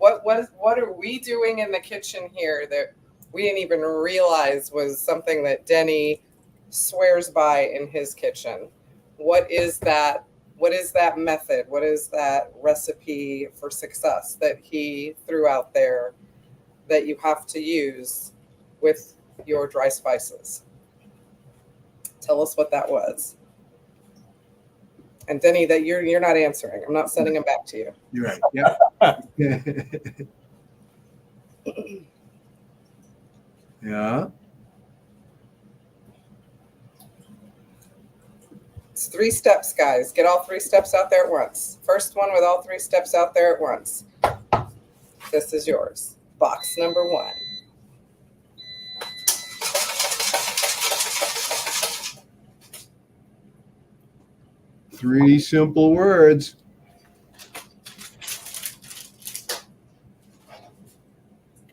Speaker 2: are we doing in the kitchen here that we didn't even realize was something that Denny swears by in his kitchen? What is that? What is that method? What is that recipe for success that he threw out there that you have to use with your dry spices? Tell us what that was. And Denny, that you're not answering. I'm not sending him back to you.
Speaker 3: You're right. Yeah. Yeah.
Speaker 2: It's 3 steps, guys. Get all 3 steps out there at once. First one with all 3 steps out there at once. This is yours. Box number 1.
Speaker 3: Three simple words.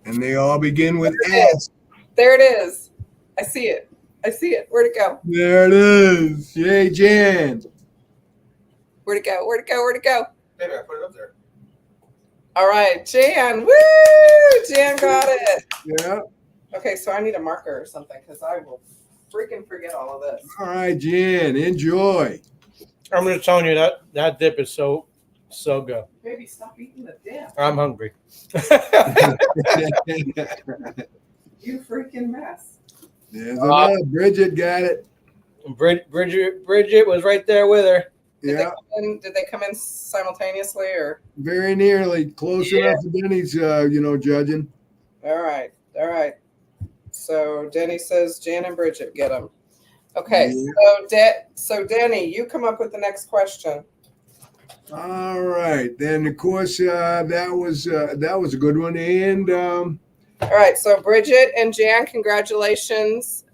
Speaker 3: And they all begin with S.
Speaker 2: There it is. I see it. Where'd it go?
Speaker 3: There it is. Yay, Jan.
Speaker 2: Where'd it go?
Speaker 1: Maybe I put it up there.
Speaker 2: All right, Jan. Woo! Jan got it.
Speaker 3: Yeah.
Speaker 2: Okay, so I need a marker or something because I will freaking forget all of this.
Speaker 3: All right, Jan. Enjoy.
Speaker 1: I'm just telling you that dip is so good.
Speaker 2: Baby, stop eating the dip.
Speaker 1: I'm hungry.
Speaker 2: You freaking mess.
Speaker 3: There's enough. Bridget got it.
Speaker 1: Bridget was right there with her.
Speaker 3: Yeah.
Speaker 2: Did they come in simultaneously or?
Speaker 3: Very nearly. Close enough to Denny's, judging.
Speaker 2: All right. So Denny says Jan and Bridget get them. Okay, so Denny, you come up with the next question.
Speaker 3: All right, then of course that was a good one, and
Speaker 2: All right, so Bridget and Jan, congratulations.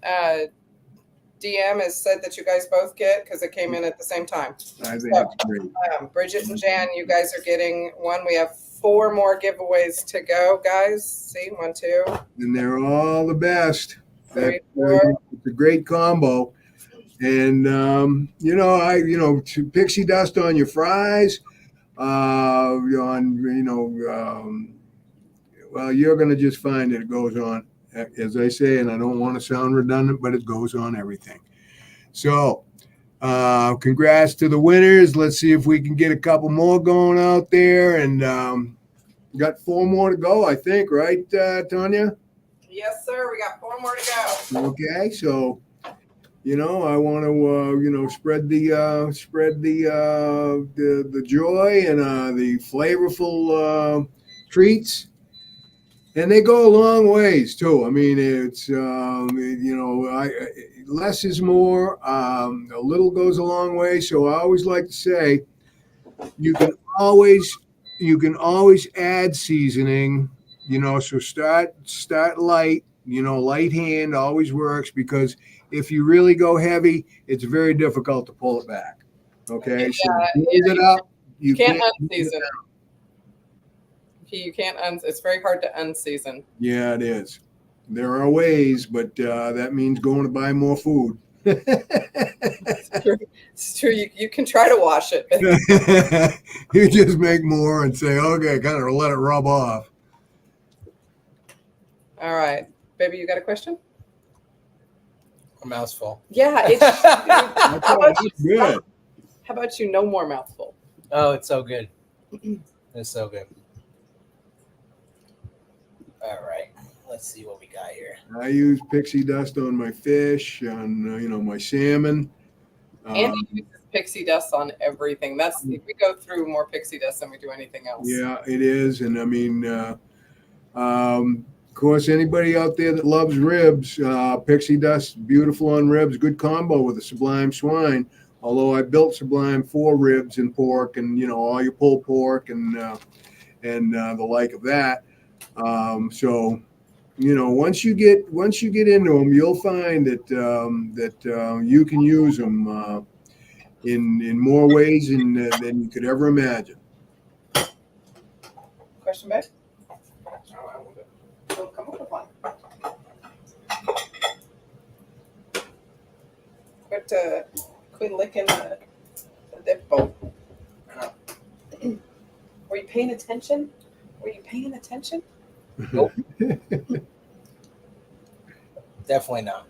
Speaker 2: DM has said that you guys both get because it came in at the same time.
Speaker 3: I think that's great.
Speaker 2: Bridget and Jan, you guys are getting one. We have 4 more giveaways to go, guys. See, 1, 2.
Speaker 3: And they're all the best.
Speaker 2: 3, 4.
Speaker 3: It's a great combo. And to pixie dust on your fries, well, you're going to just find that it goes on, as I say, and I don't want to sound redundant, but it goes on everything. So, congrats to the winners. Let's see if we can get a couple more going out there, and got 4 more to go, I think, right, Tanya?
Speaker 2: Yes, sir. We got 4 more to go.
Speaker 3: Okay, so I want to spread the joy and the flavorful treats, and they go a long ways too. I mean, it's less is more. A little goes a long way. So I always like to say, you can always add seasoning. So start light. Light hand always works, because if you really go heavy, it's very difficult to pull it back. Okay, so build it up.
Speaker 2: You can't unseason. You can't it's very hard to unseason.
Speaker 3: Yeah, it is. There are ways, but that means going to buy more food.
Speaker 2: It's true. You can try to wash it.
Speaker 3: You just make more and say, okay, kind of let it rub off.
Speaker 2: All right. Baby, you got a question?
Speaker 1: My mouth's full.
Speaker 2: Yeah. How about you? No more mouthful.
Speaker 1: Oh, it's so good. It's so good. All right. Let's see what we got here.
Speaker 3: I use pixie dust on my fish, on my salmon.
Speaker 2: Andy uses pixie dust on everything. We go through more pixie dust than we do anything else.
Speaker 3: Yeah, it is, and I mean, of course, anybody out there that loves ribs, pixie dust, beautiful on ribs, good combo with a Sublime swine. Although I built Sublime for ribs and pork, and all your pulled pork and the like of that. So, once you get into them, you'll find that you can use them in more ways than you could ever imagine.
Speaker 2: Question, babe? So come up with one. Quit licking the dip bowl. Were you paying attention?
Speaker 1: Nope. Definitely not.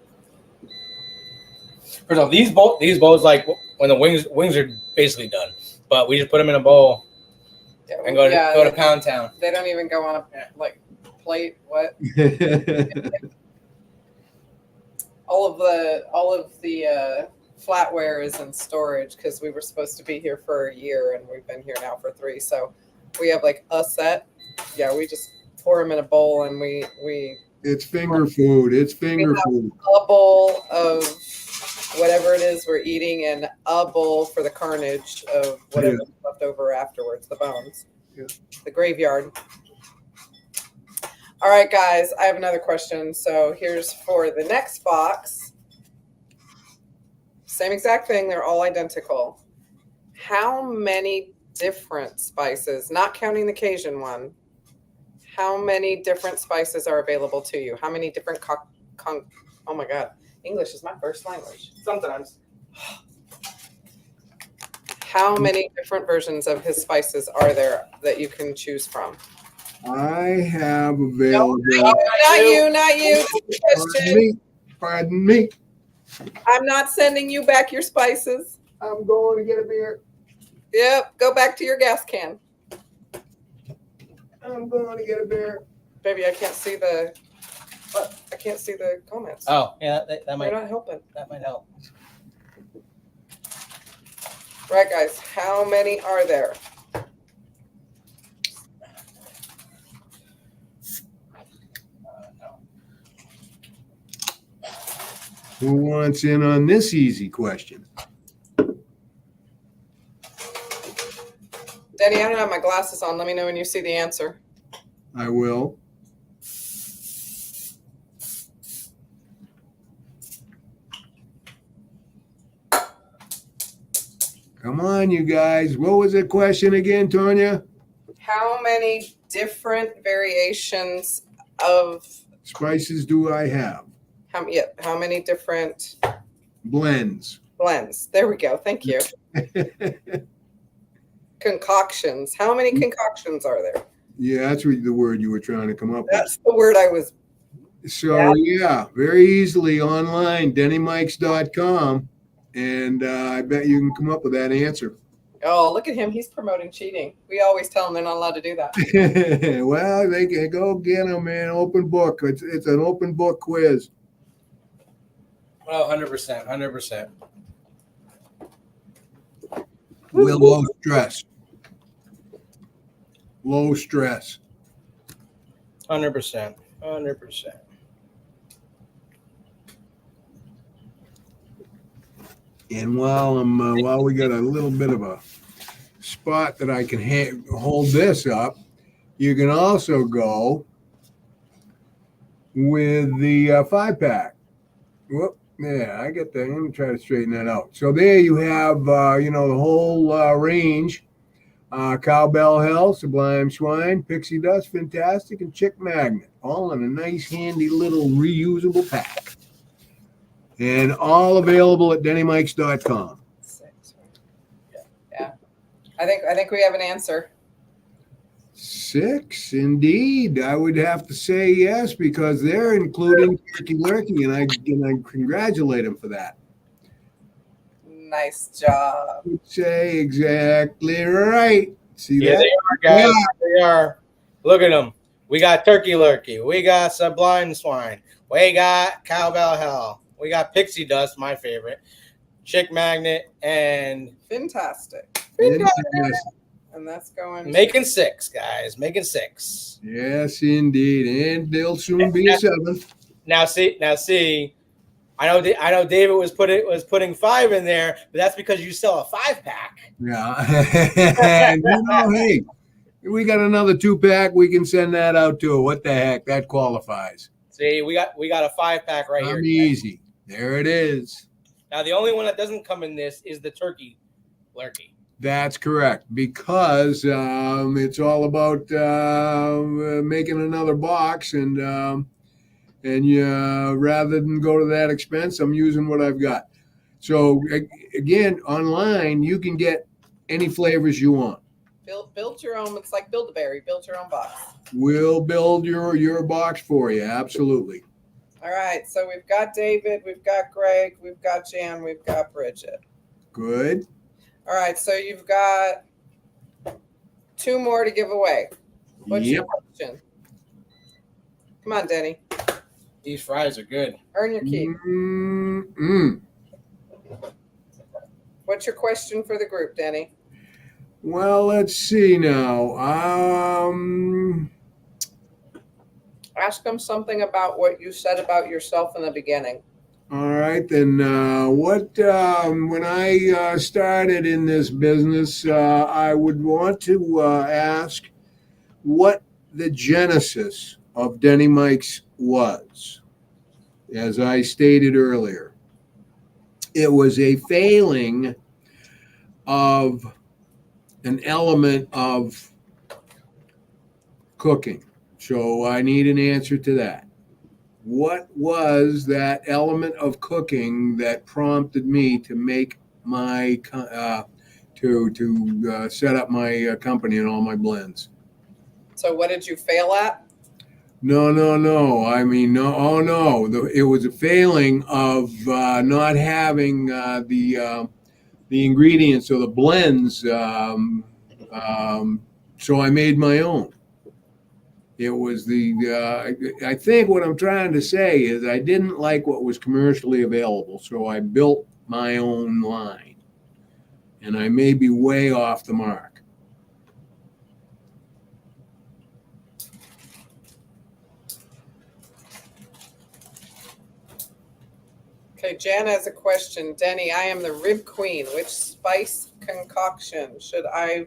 Speaker 1: First off, these bowls, like when the wings are basically done, but we just put them in a bowl and go to Pound Town.
Speaker 2: They don't even go on a plate. What? all of the flatware is in storage because we were supposed to be here for a year and we've been here now for 3. So we have like a set. Yeah, we just pour them in a bowl and we.
Speaker 3: It's finger food. It's finger food.
Speaker 2: A bowl of whatever it is we're eating, and a bowl for the carnage of whatever's left over afterwards, the bones, the graveyard. All right, guys, I have another question. So here's for the next box. Same exact thing. They're all identical. How many different spices, not counting the Cajun one, how many different spices are available to you? How many different oh my God, English is my first language.
Speaker 1: Sometimes.
Speaker 2: How many different versions of his spices are there that you can choose from?
Speaker 3: I have available.
Speaker 2: No, not you.
Speaker 3: Pardon me.
Speaker 2: I'm not sending you back your spices.
Speaker 3: I'm going to get a beer.
Speaker 2: Yep, go back to your gas can.
Speaker 3: I'm going to get a beer.
Speaker 2: Baby, I can't see the comments.
Speaker 1: Oh, yeah, that might.
Speaker 2: They're not helping.
Speaker 1: That might help.
Speaker 2: Right, guys, how many are there?
Speaker 1: No.
Speaker 3: Who wants in on this easy question?
Speaker 2: Denny, I don't have my glasses on. Let me know when you see the answer.
Speaker 3: I will. Come on, you guys. What was the question again, Tonya?
Speaker 2: How many different variations of
Speaker 3: Spices do I have?
Speaker 2: how many different
Speaker 3: Blends.
Speaker 2: blends? There we go. Thank you. Concoctions. How many concoctions are there?
Speaker 3: Yeah, that's the word you were trying to come up with.
Speaker 2: That's the word I was.
Speaker 3: So, yeah, very easily online, DennyMike's.com. And I bet you can come up with that answer.
Speaker 2: Oh, look at him. He's promoting cheating. We always tell them they're not allowed to do that.
Speaker 3: Well, they can go get them, man. Open book. It's an open book quiz.
Speaker 1: Oh, 100%. 100%.
Speaker 3: With low stress. Low stress.
Speaker 1: 100%. 100%.
Speaker 3: And while we got a little bit of a spot that I can hold this up, you can also go with the 5-pack. Whoop, yeah, I get that. Let me try to straighten that out. So there you have, the whole range. Cowbell Hell, Sublime Swine, Pixie Dust, Fantastic, and Chick Magnet, all in a nice, handy little reusable pack. And all available at DennyMike's.com.
Speaker 2: Yeah. I think we have an answer.
Speaker 3: 6, indeed. I would have to say yes, because they're including Turkey Lurkey, and I congratulate them for that.
Speaker 2: Nice job.
Speaker 3: I would say exactly right. See
Speaker 1: Yeah,
Speaker 3: that?
Speaker 1: they are, guys. Yeah. They are. Look at them. We got Turkey Lurkey. We got Sublime Swine. We got Cowbell Hell. We got Pixie Dust, my favorite. Chick Magnet and
Speaker 2: Fantastic. And that's going.
Speaker 1: Making 6, guys. Making 6.
Speaker 3: Yes, indeed. And there'll soon be a 7th.
Speaker 1: Now see. I know David was putting 5 in there, but that's because you sell a 5-pack.
Speaker 3: Yeah. Hey, we got another 2-pack. We can send that out too. What the heck? That qualifies.
Speaker 1: See, we got a 5-pack right here.
Speaker 3: Easy. There it is.
Speaker 1: Now the only one that doesn't come in this is the Turkey Lurkey.
Speaker 3: That's correct, because it's all about making another box, and rather than go to that expense, I'm using what I've got. So again, online you can get any flavors you want.
Speaker 2: Build your own. It's like Build-A-Berry. Build your own box.
Speaker 3: We'll build your box for you. Absolutely.
Speaker 2: All right. So we've got David. We've got Greg. We've got Jan. We've got Bridget.
Speaker 3: Good.
Speaker 2: All right. So you've got 2 more to give away. What's your question? Come on, Denny.
Speaker 1: These fries are good.
Speaker 2: Earn your keep. What's your question for the group, Denny?
Speaker 3: Well, let's see now.
Speaker 2: Ask them something about what you said about yourself in the beginning.
Speaker 3: All right, then. When I started in this business, I would want to ask what the genesis of Denny Mike's was. As I stated earlier, it was a failing of an element of cooking. So I need an answer to that. What was that element of cooking that prompted me to make my to set up my company and all my blends?
Speaker 2: So what did you fail at?
Speaker 3: No. I mean, no. Oh no, it was a failing of not having the ingredients or the blends. So I made my own. It was I think what I'm trying to say is I didn't like what was commercially available, so I built my own line. And I may be way off the mark.
Speaker 2: Okay, Jan has a question. Denny, I am the rib queen. Which spice concoction should I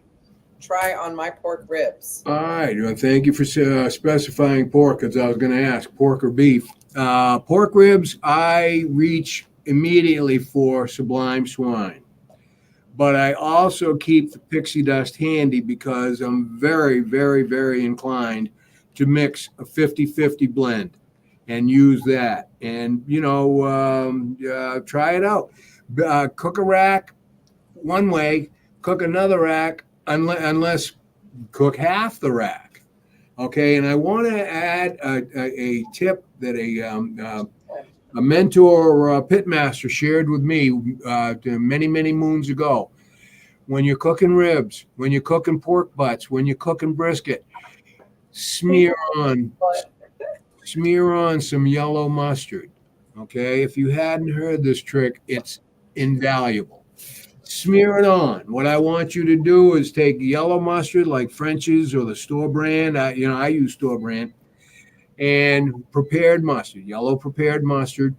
Speaker 2: try on my pork ribs?
Speaker 3: All right. Well, thank you for specifying pork, because I was going to ask pork or beef. Pork ribs, I reach immediately for Sublime Swine. But I also keep the pixie dust handy because I'm very, very, very inclined to mix a 50-50 blend and use that. And, try it out. Cook a rack one way, cook another rack, unless cook half the rack. Okay. And I want to add a tip that a mentor or a pitmaster shared with me many, many moons ago. When you're cooking ribs, when you're cooking pork butts, when you're cooking brisket, smear on some yellow mustard. Okay, if you hadn't heard this trick, it's invaluable. Smear it on. What I want you to do is take yellow mustard like French's or the store brand. I use store brand, and prepared mustard, yellow prepared mustard.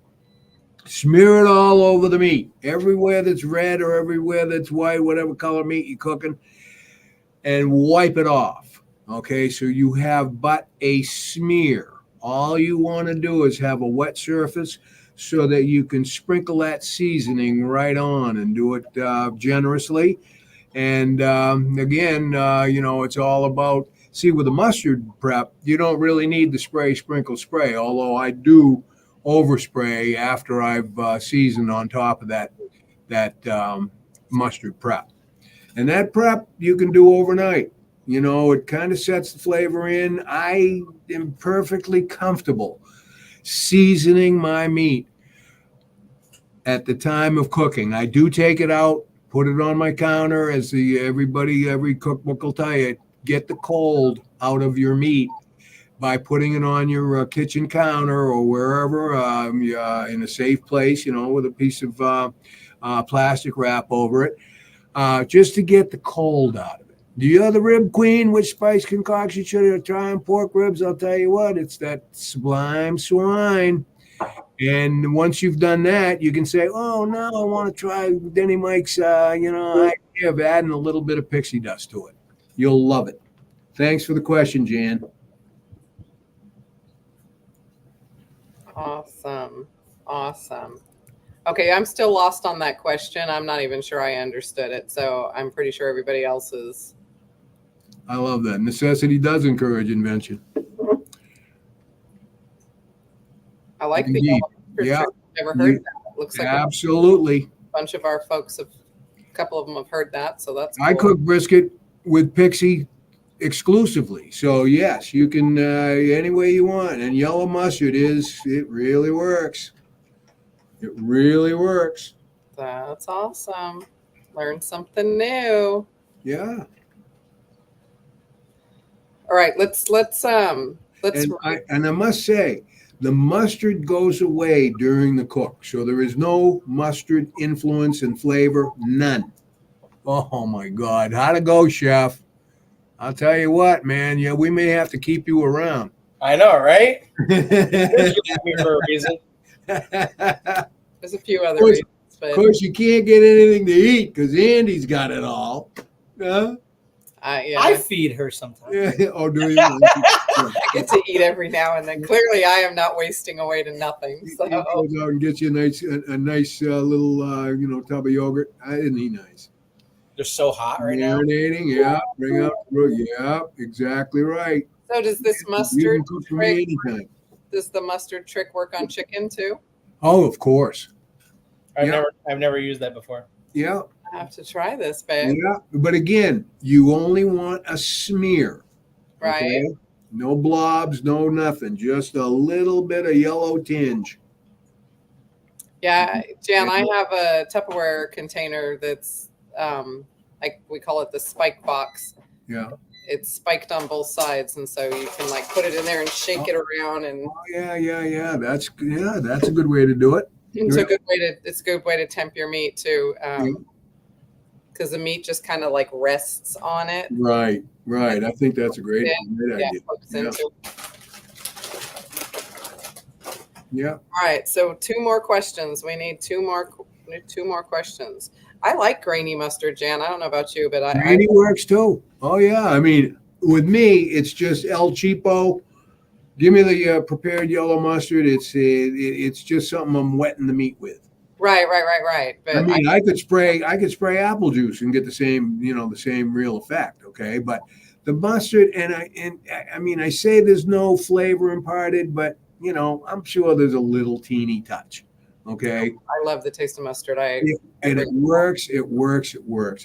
Speaker 3: Smear it all over the meat, everywhere that's red or everywhere that's white, whatever color meat you're cooking, and wipe it off. Okay, so you have but a smear. All you want to do is have a wet surface so that you can sprinkle that seasoning right on and do it generously. And again, it's all about, with the mustard prep, you don't really need the sprinkle spray, although I do overspray after I've seasoned on top of that mustard prep. And that prep you can do overnight. It kind of sets the flavor in. I am perfectly comfortable seasoning my meat at the time of cooking. I do take it out, put it on my counter, every cookbook will tell you, get the cold out of your meat by putting it on your kitchen counter or wherever in a safe place, with a piece of plastic wrap over it, just to get the cold out of it. Do you have the rib queen? Which spice concoction should I try on pork ribs? I'll tell you what, it's that Sublime Swine. And once you've done that, you can say, oh, no, I want to try DennyMike's, idea of adding a little bit of pixie dust to it. You'll love it. Thanks for the question, Jan.
Speaker 2: Awesome. Okay, I'm still lost on that question. I'm not even sure I understood it, so I'm pretty sure everybody else is.
Speaker 3: I love that. Necessity does encourage invention.
Speaker 2: I like the yellow mustard trick. I've never heard that. It looks like
Speaker 3: absolutely.
Speaker 2: A bunch of our folks a couple of them have heard that, so that's cool.
Speaker 3: I cook brisket with pixie exclusively. So yes, you can any way you want. And yellow mustard it really works. It really works.
Speaker 2: That's awesome. Learn something new.
Speaker 3: Yeah.
Speaker 2: All right, let's
Speaker 3: and I must say, the mustard goes away during the cook. So there is no mustard influence and flavor, none. Oh my God. How'd it go, chef? I'll tell you what, man. Yeah, we may have to keep you around.
Speaker 1: I know, right? For a reason.
Speaker 2: There's a few other reasons. But
Speaker 3: of course, you can't get anything to eat because Andy's got it all. Yeah.
Speaker 1: I feed her sometimes.
Speaker 3: Yeah. Oh, do you?
Speaker 2: I get to eat every now and then. Clearly, I am not wasting away to nothing. So.
Speaker 3: He goes out and gets you a nice little tub of yogurt. Isn't he nice?
Speaker 1: They're so hot right now.
Speaker 3: Marinating, yeah. Bring out, yeah, exactly right.
Speaker 2: So does this mustard trick?
Speaker 3: Anytime.
Speaker 2: Does the mustard trick work on chicken too?
Speaker 3: Oh, of course.
Speaker 1: I've never used that before.
Speaker 3: Yeah.
Speaker 2: I have to try this, babe.
Speaker 3: Yeah, but again, you only want a smear.
Speaker 2: Right.
Speaker 3: Okay? No blobs, no nothing. Just a little bit of yellow tinge.
Speaker 2: Yeah, Jan, I have a Tupperware container that's like we call it the spike box.
Speaker 3: Yeah.
Speaker 2: It's spiked on both sides, and so you can like put it in there and shake it around. And
Speaker 3: yeah. That's a good way to do it.
Speaker 2: It's a good way to temp your meat too, because the meat just kind of like rests on it.
Speaker 3: Right. I think that's a great idea. Yeah.
Speaker 2: All right, so 2 more questions. We need 2 more questions. I like grainy mustard, Jan. I don't know about you, but I
Speaker 3: Grainy works too. Oh yeah. I mean, with me, it's just El Cheapo. Give me the prepared yellow mustard. It's just something I'm wetting the meat with.
Speaker 2: right. But
Speaker 3: I mean, I could spray apple juice and get the same real effect. Okay, but the mustard I mean, I say there's no flavor imparted, but I'm sure there's a little teeny touch. Okay,
Speaker 2: I love the taste of mustard.
Speaker 3: and it works. It works.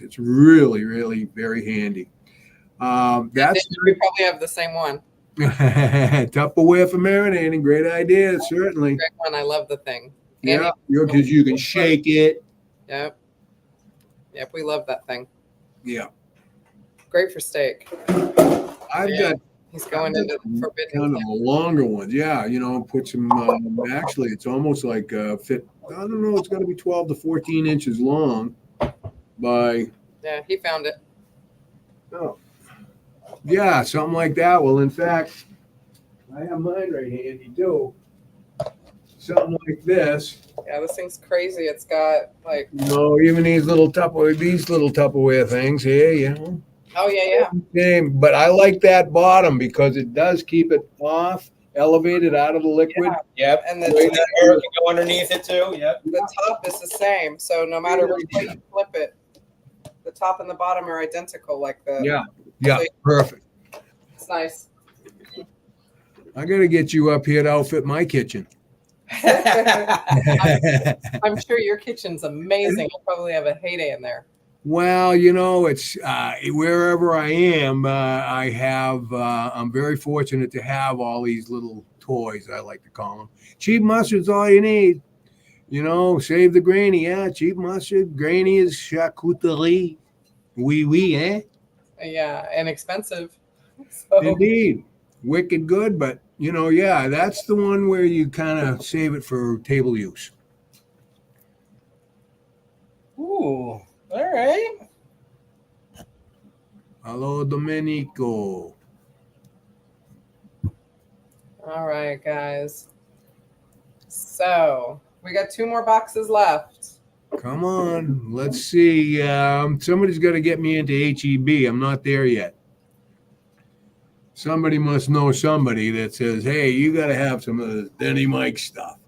Speaker 3: It's really, really very handy. That's
Speaker 2: we probably have the same one.
Speaker 3: Tupperware for marinating. Great idea, certainly.
Speaker 2: Great one. I love the thing.
Speaker 3: Yeah, because you can shake it.
Speaker 2: Yep, we love that thing.
Speaker 3: Yeah,
Speaker 2: Great for steak. He's going into the forbidden
Speaker 3: kind of longer ones. Yeah, put some. Actually, it's almost like fit. I don't know. It's got to be 12 to 14 inches long.
Speaker 2: Yeah, he found it.
Speaker 3: Oh, yeah, something like that. Well, in fact, I have mine right handy too. Something like this.
Speaker 2: Yeah, this thing's crazy. It's got like.
Speaker 3: Even these little Tupperware things here.
Speaker 2: Oh yeah.
Speaker 3: But I like that bottom because it does keep it off, elevated out of the liquid.
Speaker 2: Yeah.
Speaker 1: Yep.
Speaker 2: And
Speaker 1: the air can go underneath it too. Yep.
Speaker 2: The top is the same, so no matter which way you flip it, the top and the bottom are identical. Like the.
Speaker 3: Yeah. Perfect.
Speaker 2: It's nice.
Speaker 3: I got to get you up here to outfit my kitchen.
Speaker 2: I'm sure your kitchen's amazing. You'll probably have a heyday in there.
Speaker 3: Well, it's wherever I am, I'm very fortunate to have all these little toys, I like to call them. Cheap mustard's all you need. Save the grainy. Yeah, cheap mustard. Grainy is charcuterie. Oui, eh?
Speaker 2: Yeah, and expensive. So.
Speaker 3: Indeed. Wicked good, but, that's the one where you kind of save it for table use.
Speaker 1: Ooh. All right.
Speaker 3: Hello, Domenico.
Speaker 2: All right, guys. So we got 2 more boxes left.
Speaker 3: Come on. Let's see. Somebody's got to get me into HEB. I'm not there yet. Somebody must know somebody that says, hey, you got to have some of the DennyMike's stuff.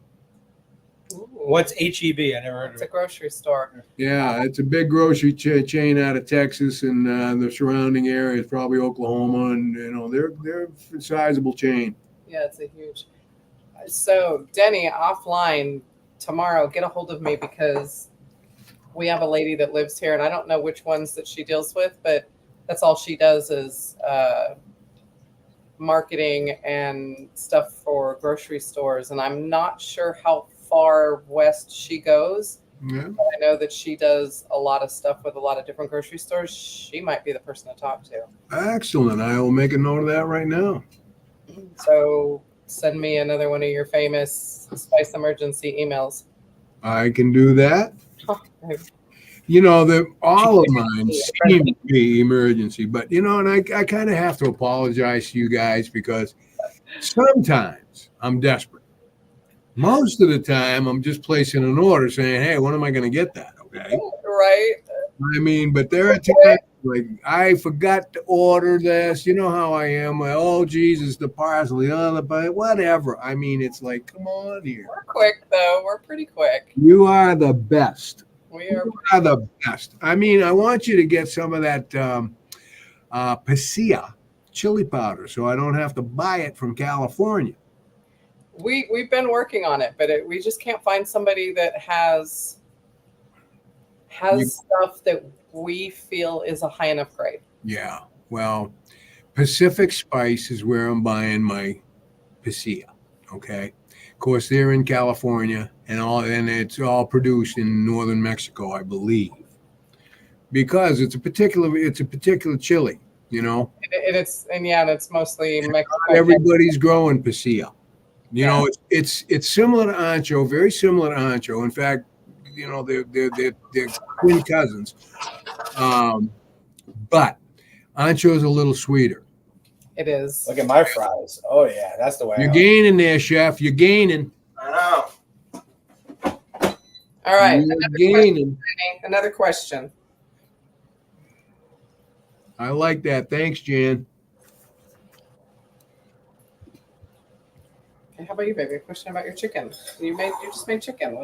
Speaker 1: What's HEB? I never heard of it.
Speaker 2: It's a grocery store.
Speaker 3: Yeah, it's a big grocery chain out of Texas and the surrounding areas, probably Oklahoma, and they're a sizable chain.
Speaker 2: Yeah, it's a huge. So Denny, offline tomorrow, get a hold of me because we have a lady that lives here, and I don't know which ones that she deals with, but that's all she does is marketing and stuff for grocery stores, and I'm not sure how far west she goes.
Speaker 3: Yeah.
Speaker 2: But I know that she does a lot of stuff with a lot of different grocery stores. She might be the person to talk to.
Speaker 3: Excellent. I will make a note of that right now.
Speaker 2: So send me another one of your famous Spice Emergency emails.
Speaker 3: I can do that. All of mine seem to be emergency, but and I kind of have to apologize to you guys because sometimes I'm desperate. Most of the time, I'm just placing an order saying, hey, when am I going to get that? Okay.
Speaker 2: Right.
Speaker 3: I mean, but there are times like I forgot to order this. You know how I am. Oh, Jesus, the parsley, but whatever. I mean, it's like, come on here.
Speaker 2: We're quick, though. We're pretty quick.
Speaker 3: You are the best.
Speaker 2: You
Speaker 3: are the best. I mean, I want you to get some of that Pasilla chili powder so I don't have to buy it from California.
Speaker 2: We've been working on it, but we just can't find somebody that has stuff that we feel is a high enough grade.
Speaker 3: Yeah. Well, Pacific Spice is where I'm buying my Pasilla. Okay. Of course, they're in California and it's all produced in northern Mexico, I believe, because it's a particular chili,
Speaker 2: It's mostly Mexico.
Speaker 3: Everybody's growing Pasilla. It's similar to ancho, very similar to ancho. In fact, they're twin cousins. But ancho is a little sweeter.
Speaker 2: It is.
Speaker 1: Look at my fries. Oh yeah, that's the way.
Speaker 3: You're gaining there, chef. You're gaining.
Speaker 1: I
Speaker 2: All right.
Speaker 3: Another
Speaker 2: question.
Speaker 3: I like that. Thanks, Jan.
Speaker 2: Okay, how about you, baby? A question about your chicken. You just made chicken.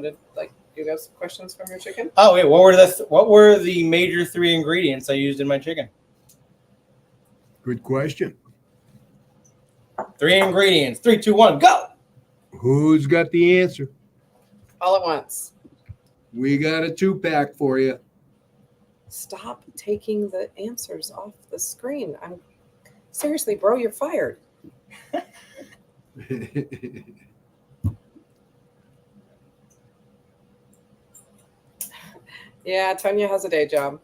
Speaker 2: You got some questions from your chicken?
Speaker 1: Oh wait, what were the major 3 ingredients I used in my chicken?
Speaker 3: Good question.
Speaker 1: 3 ingredients. 3, 2, 1, go.
Speaker 3: Who's got the answer?
Speaker 2: All at once.
Speaker 3: We got a 2-pack for you.
Speaker 2: Stop taking the answers off the screen. Seriously, bro, you're fired. Yeah, Tonya has a day job.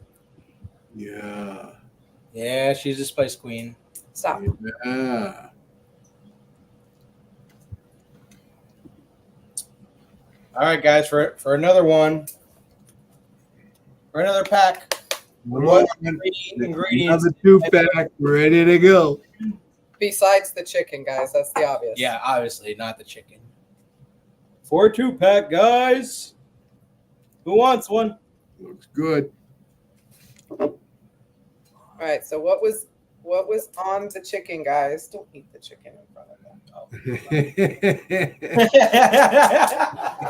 Speaker 3: Yeah,
Speaker 1: she's a spice queen.
Speaker 2: Stop.
Speaker 3: Yeah.
Speaker 1: All right, guys, for another one, for another pack. What ingredients?
Speaker 3: Another 2-pack ready to go.
Speaker 2: Besides the chicken, guys, that's the obvious.
Speaker 1: Yeah, obviously not the chicken. For a 2-pack, guys. Who wants one?
Speaker 3: Looks good.
Speaker 2: All right. So what was on the chicken, guys? Don't eat the chicken in front of them. Oh.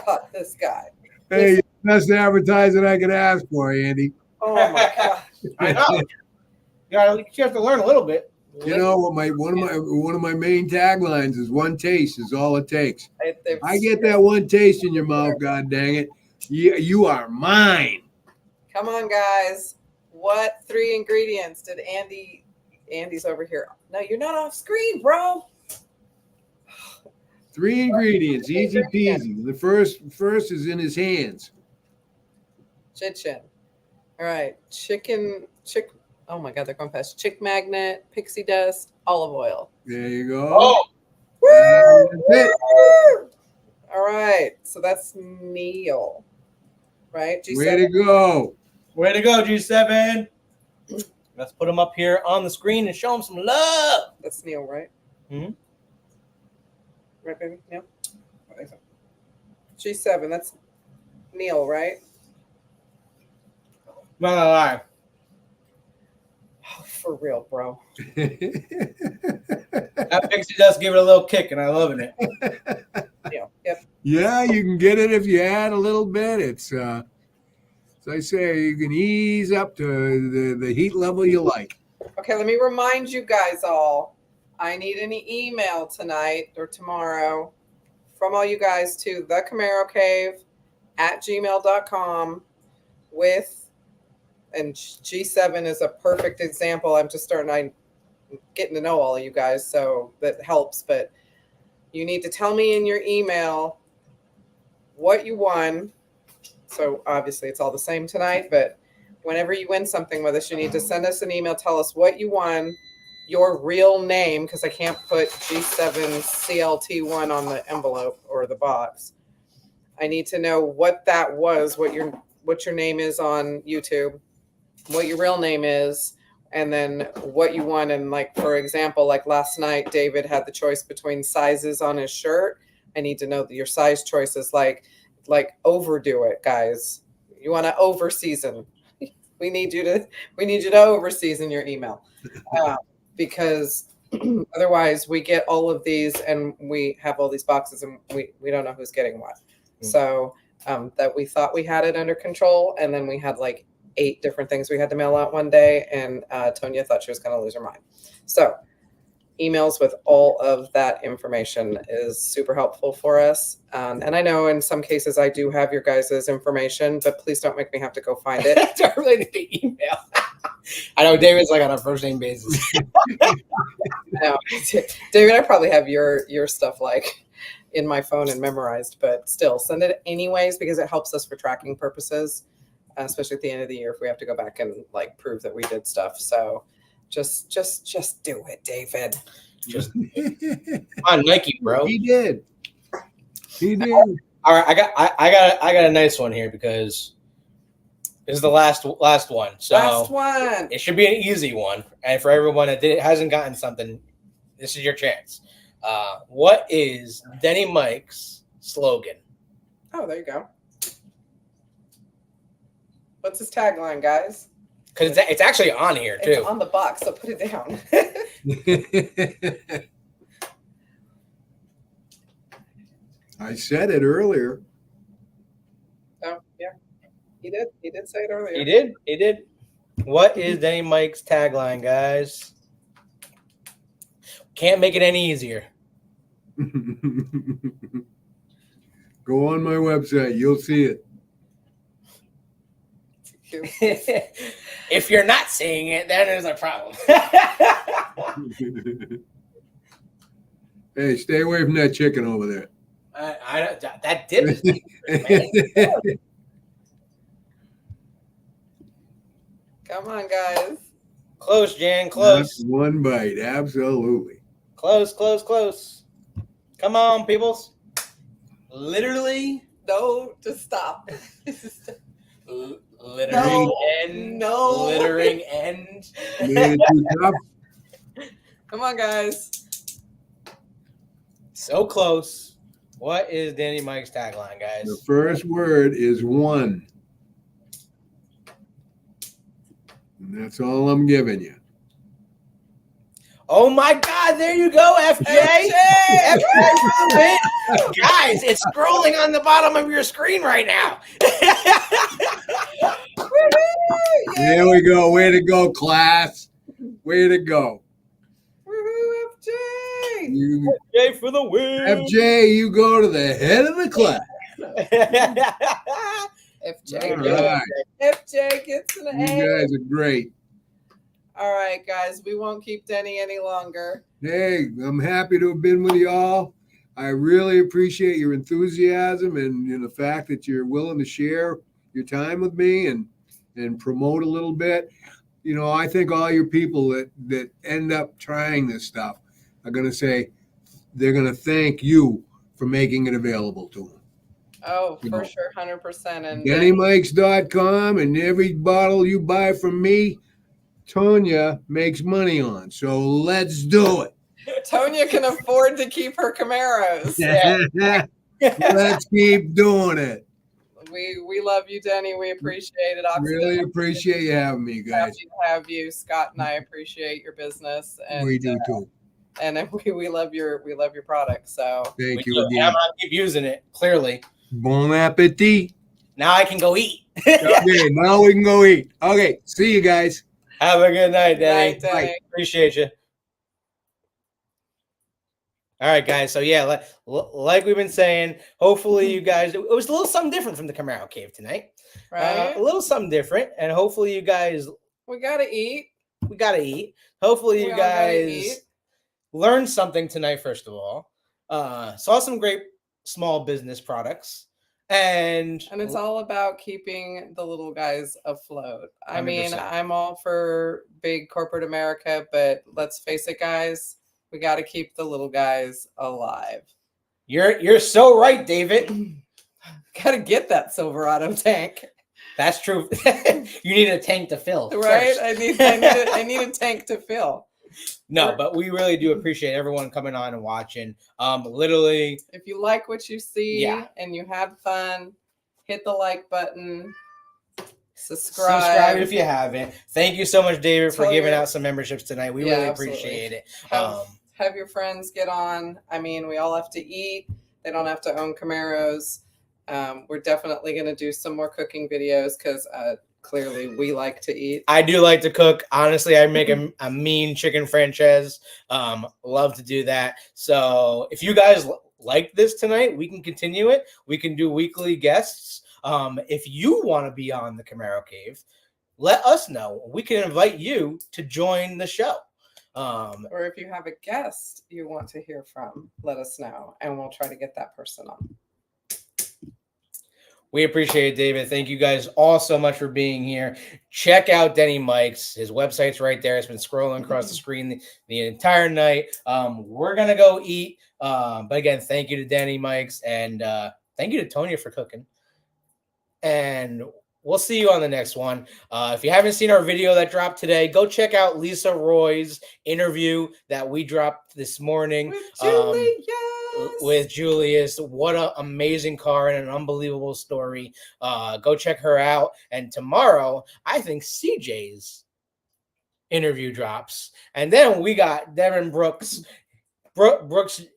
Speaker 2: Cut this guy.
Speaker 3: Hey, best advertising I could ask for, Andy.
Speaker 2: Oh my god!
Speaker 1: I know. You have to learn a little bit.
Speaker 3: You know what? One of my main taglines is "One taste is all it takes." I get that one taste in your mouth. God dang it! You are mine.
Speaker 2: Come on, guys. What 3 ingredients did Andy's over here? No, you're not off screen, bro.
Speaker 3: 3 ingredients, easy peasy. The first is in his hands.
Speaker 2: Chicken. All right. Oh my god, they're going fast. Chick magnet, pixie dust, olive oil.
Speaker 3: There you go.
Speaker 1: Oh,
Speaker 3: That's it.
Speaker 2: All right. So that's Neil. Right? G7.
Speaker 3: Way to go.
Speaker 1: way to go, G7. Let's put him up here on the screen and show him some love.
Speaker 2: That's Neil, right?
Speaker 1: Mm-hmm.
Speaker 2: Right, baby? Neil? I think so. G7, that's Neil, right?
Speaker 1: Not gonna lie.
Speaker 2: Oh, for real, bro.
Speaker 3: Yeah,
Speaker 1: That pixie dust give it a little kick, and I'm loving it.
Speaker 2: Neil. Yep.
Speaker 3: you can get it if you add a little bit. It's as I say, you can ease up to the heat level you like.
Speaker 2: Okay, let me remind you guys all. I need an email tonight or tomorrow from all you guys to the Camaro Cave at gmail.com with, and G7 is a perfect example. I'm getting to know all of you guys, so that helps. But you need to tell me in your email what you won. So obviously it's all the same tonight, but whenever you win something with us, you need to send us an email, tell us what you won, your real name, because I can't put G7CLT1 on the envelope or the box. I need to know what that was, what your name is on YouTube, what your real name is, and then what you won. And like, for example, like last night, David had the choice between sizes on his shirt. I need to know that your size choices, like overdo it, guys. You want to over season. We need you to over season your email, because otherwise we get all of these and we have all these boxes and we don't know who's getting what. So that we thought we had it under control, and then we had like 8 different things we had to mail out one day, and Tonya thought she was going to lose her mind. So emails with all of that information is super helpful for us. And I know in some cases I do have your guys' information, but please don't make me have to go find it.
Speaker 1: Don't really need the email. I know David's like on a first name basis.
Speaker 2: No, David, I probably have your stuff like in my phone and memorized, but still send it anyways, because it helps us for tracking purposes, especially at the end of the year if we have to go back and like prove that we did stuff. So just do it, David.
Speaker 1: Just on Nike, bro.
Speaker 3: He did.
Speaker 1: All right, I got a nice one here because this is the last one. So
Speaker 2: last one.
Speaker 1: It should be an easy one, and for everyone that hasn't gotten something, this is your chance. What is DennyMike's slogan?
Speaker 2: Oh, there you go. What's his tagline, guys?
Speaker 1: Because it's actually on here too.
Speaker 2: It's on the box, so put it down.
Speaker 3: I said it earlier.
Speaker 2: Oh, yeah. He did. He did say it earlier.
Speaker 1: He did. He did. What is Denny Mike's tagline, guys? Can't make it any easier.
Speaker 3: Go on my website. You'll see it.
Speaker 1: If you're not seeing it, then there's a problem.
Speaker 3: Hey, stay away from that chicken over there.
Speaker 1: That dip is
Speaker 2: Come on, guys.
Speaker 1: close, Jan. Close.
Speaker 3: Not one bite. Absolutely.
Speaker 1: Close, close, close. Come on, peoples. Literally.
Speaker 2: No, just stop.
Speaker 1: Littering
Speaker 2: No.
Speaker 1: end.
Speaker 2: No.
Speaker 1: Littering end.
Speaker 3: Made it too tough.
Speaker 2: Come on, guys.
Speaker 1: So close. What is Denny Mike's tagline, guys?
Speaker 3: The first word is one. And that's all I'm giving you.
Speaker 1: Oh my God! There you go, FJ. FJ for the win. Guys, it's scrolling on the bottom of your screen right now.
Speaker 3: There we go. Way to go, class. Way to go.
Speaker 2: Woohoo, FJ.
Speaker 3: You,
Speaker 1: FJ for the win.
Speaker 3: FJ, you go to the head of the class.
Speaker 2: FJ.
Speaker 3: All right.
Speaker 2: FJ gets an
Speaker 3: You
Speaker 2: A.
Speaker 3: guys are great.
Speaker 2: All right, guys. We won't keep Denny any longer.
Speaker 3: Hey, I'm happy to have been with y'all. I really appreciate your enthusiasm and the fact that you're willing to share your time with me and promote a little bit. You know, I think all your people that end up trying this stuff are going to say they're going to thank you for making it available to them.
Speaker 2: Oh,
Speaker 3: You
Speaker 2: for
Speaker 3: know.
Speaker 2: sure, 100%. And
Speaker 3: DennyMike's.com, and every bottle you buy from me, Tonya makes money on. So let's do it.
Speaker 2: Tonya can afford to keep her Camaros.
Speaker 3: Let's keep doing it.
Speaker 2: We love you, Denny. We appreciate it.
Speaker 3: Really appreciate you having me, guys.
Speaker 2: Happy to have you. Scott and I appreciate your business, and
Speaker 3: We do too.
Speaker 2: and we love your product. So
Speaker 3: Thank you
Speaker 1: I'm
Speaker 3: again.
Speaker 1: gonna keep using it. Clearly,
Speaker 3: Bon appetit.
Speaker 1: now I can go eat.
Speaker 3: Okay, now we can go eat. Okay, see you guys.
Speaker 1: Have a good night, Denny.
Speaker 2: Good night, Denny.
Speaker 1: Appreciate you. All right, guys. So yeah, like we've been saying, hopefully you guys. It was a little something different from the Camaro Cave tonight.
Speaker 2: right,
Speaker 1: A little something different, and hopefully you guys.
Speaker 2: we gotta eat.
Speaker 1: We gotta eat. Hopefully
Speaker 2: We
Speaker 1: you
Speaker 2: all gotta
Speaker 1: guys
Speaker 2: eat.
Speaker 1: learned something tonight. First of all, saw some great small business products, and
Speaker 2: And it's all about keeping the little guys afloat. I mean,
Speaker 1: 100%.
Speaker 2: I'm all for big corporate America, but let's face it, guys, we got to keep the little guys alive.
Speaker 1: you're so right, David.
Speaker 2: Got to get that Silverado tank,
Speaker 1: That's true. You need a tank to fill,
Speaker 2: right?
Speaker 1: first.
Speaker 2: I need a tank to fill.
Speaker 1: No, but we really do appreciate everyone coming on and watching. Literally,
Speaker 2: If you like what you see
Speaker 1: Yeah.
Speaker 2: and you had fun, hit the like button. Subscribe.
Speaker 1: subscribe if you haven't. Thank you so much, David, for
Speaker 2: Tell
Speaker 1: giving
Speaker 2: your-
Speaker 1: out some memberships tonight. We
Speaker 2: Yeah,
Speaker 1: really
Speaker 2: absolutely.
Speaker 1: appreciate it.
Speaker 2: Have your friends get on. I mean, we all have to eat. They don't have to own Camaros. We're definitely going to do some more cooking videos because clearly we like to eat.
Speaker 1: I do like to cook. Honestly, I make a mean chicken franchise. Love to do that. So if you guys like this tonight, we can continue it. We can do weekly guests. If you want to be on the Camaro Cave, let us know. We can invite you to join the show.
Speaker 2: Or if you have a guest you want to hear from, let us know and we'll try to get that person on.
Speaker 1: We appreciate it, David. Thank you guys all so much for being here. Check out Denny Mike's. His website's right there. It's been scrolling across the screen the entire night. We're going to go eat. But again, thank you to Denny Mike's. And thank you to Tonya for cooking. And we'll see you on the next one. If you haven't seen our video that dropped today, go check out Lisa Roy's interview that we dropped this morning.
Speaker 2: With Julia.
Speaker 1: with Julius. What an amazing car and an unbelievable story. Go check her out. And tomorrow, I think CJ's interview drops. And then we got Devin Brooks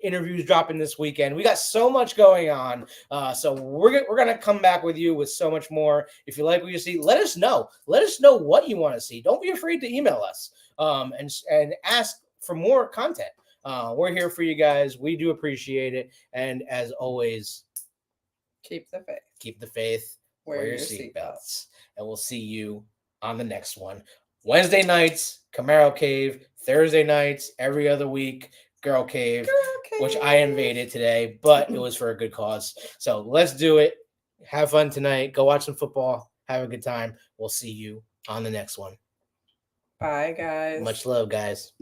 Speaker 1: interviews dropping this weekend. We got so much going on. So we're going to come back with you with so much more. If you like what you see, let us know. Let us know what you want to see. Don't be afraid to email us and ask for more content. We're here for you guys. We do appreciate it. And as always,
Speaker 2: keep the faith.
Speaker 1: Keep the faith.
Speaker 2: Wear your seatbelts.
Speaker 1: And we'll see you on the next one. Wednesday nights, Camaro Cave. Thursday nights, every other week, Girl Cave, which I invaded today, but it was for a good cause. So let's do it. Have fun tonight. Go watch some football. Have a good time. We'll see you on the next one.
Speaker 2: Bye, guys.
Speaker 1: Much love, guys.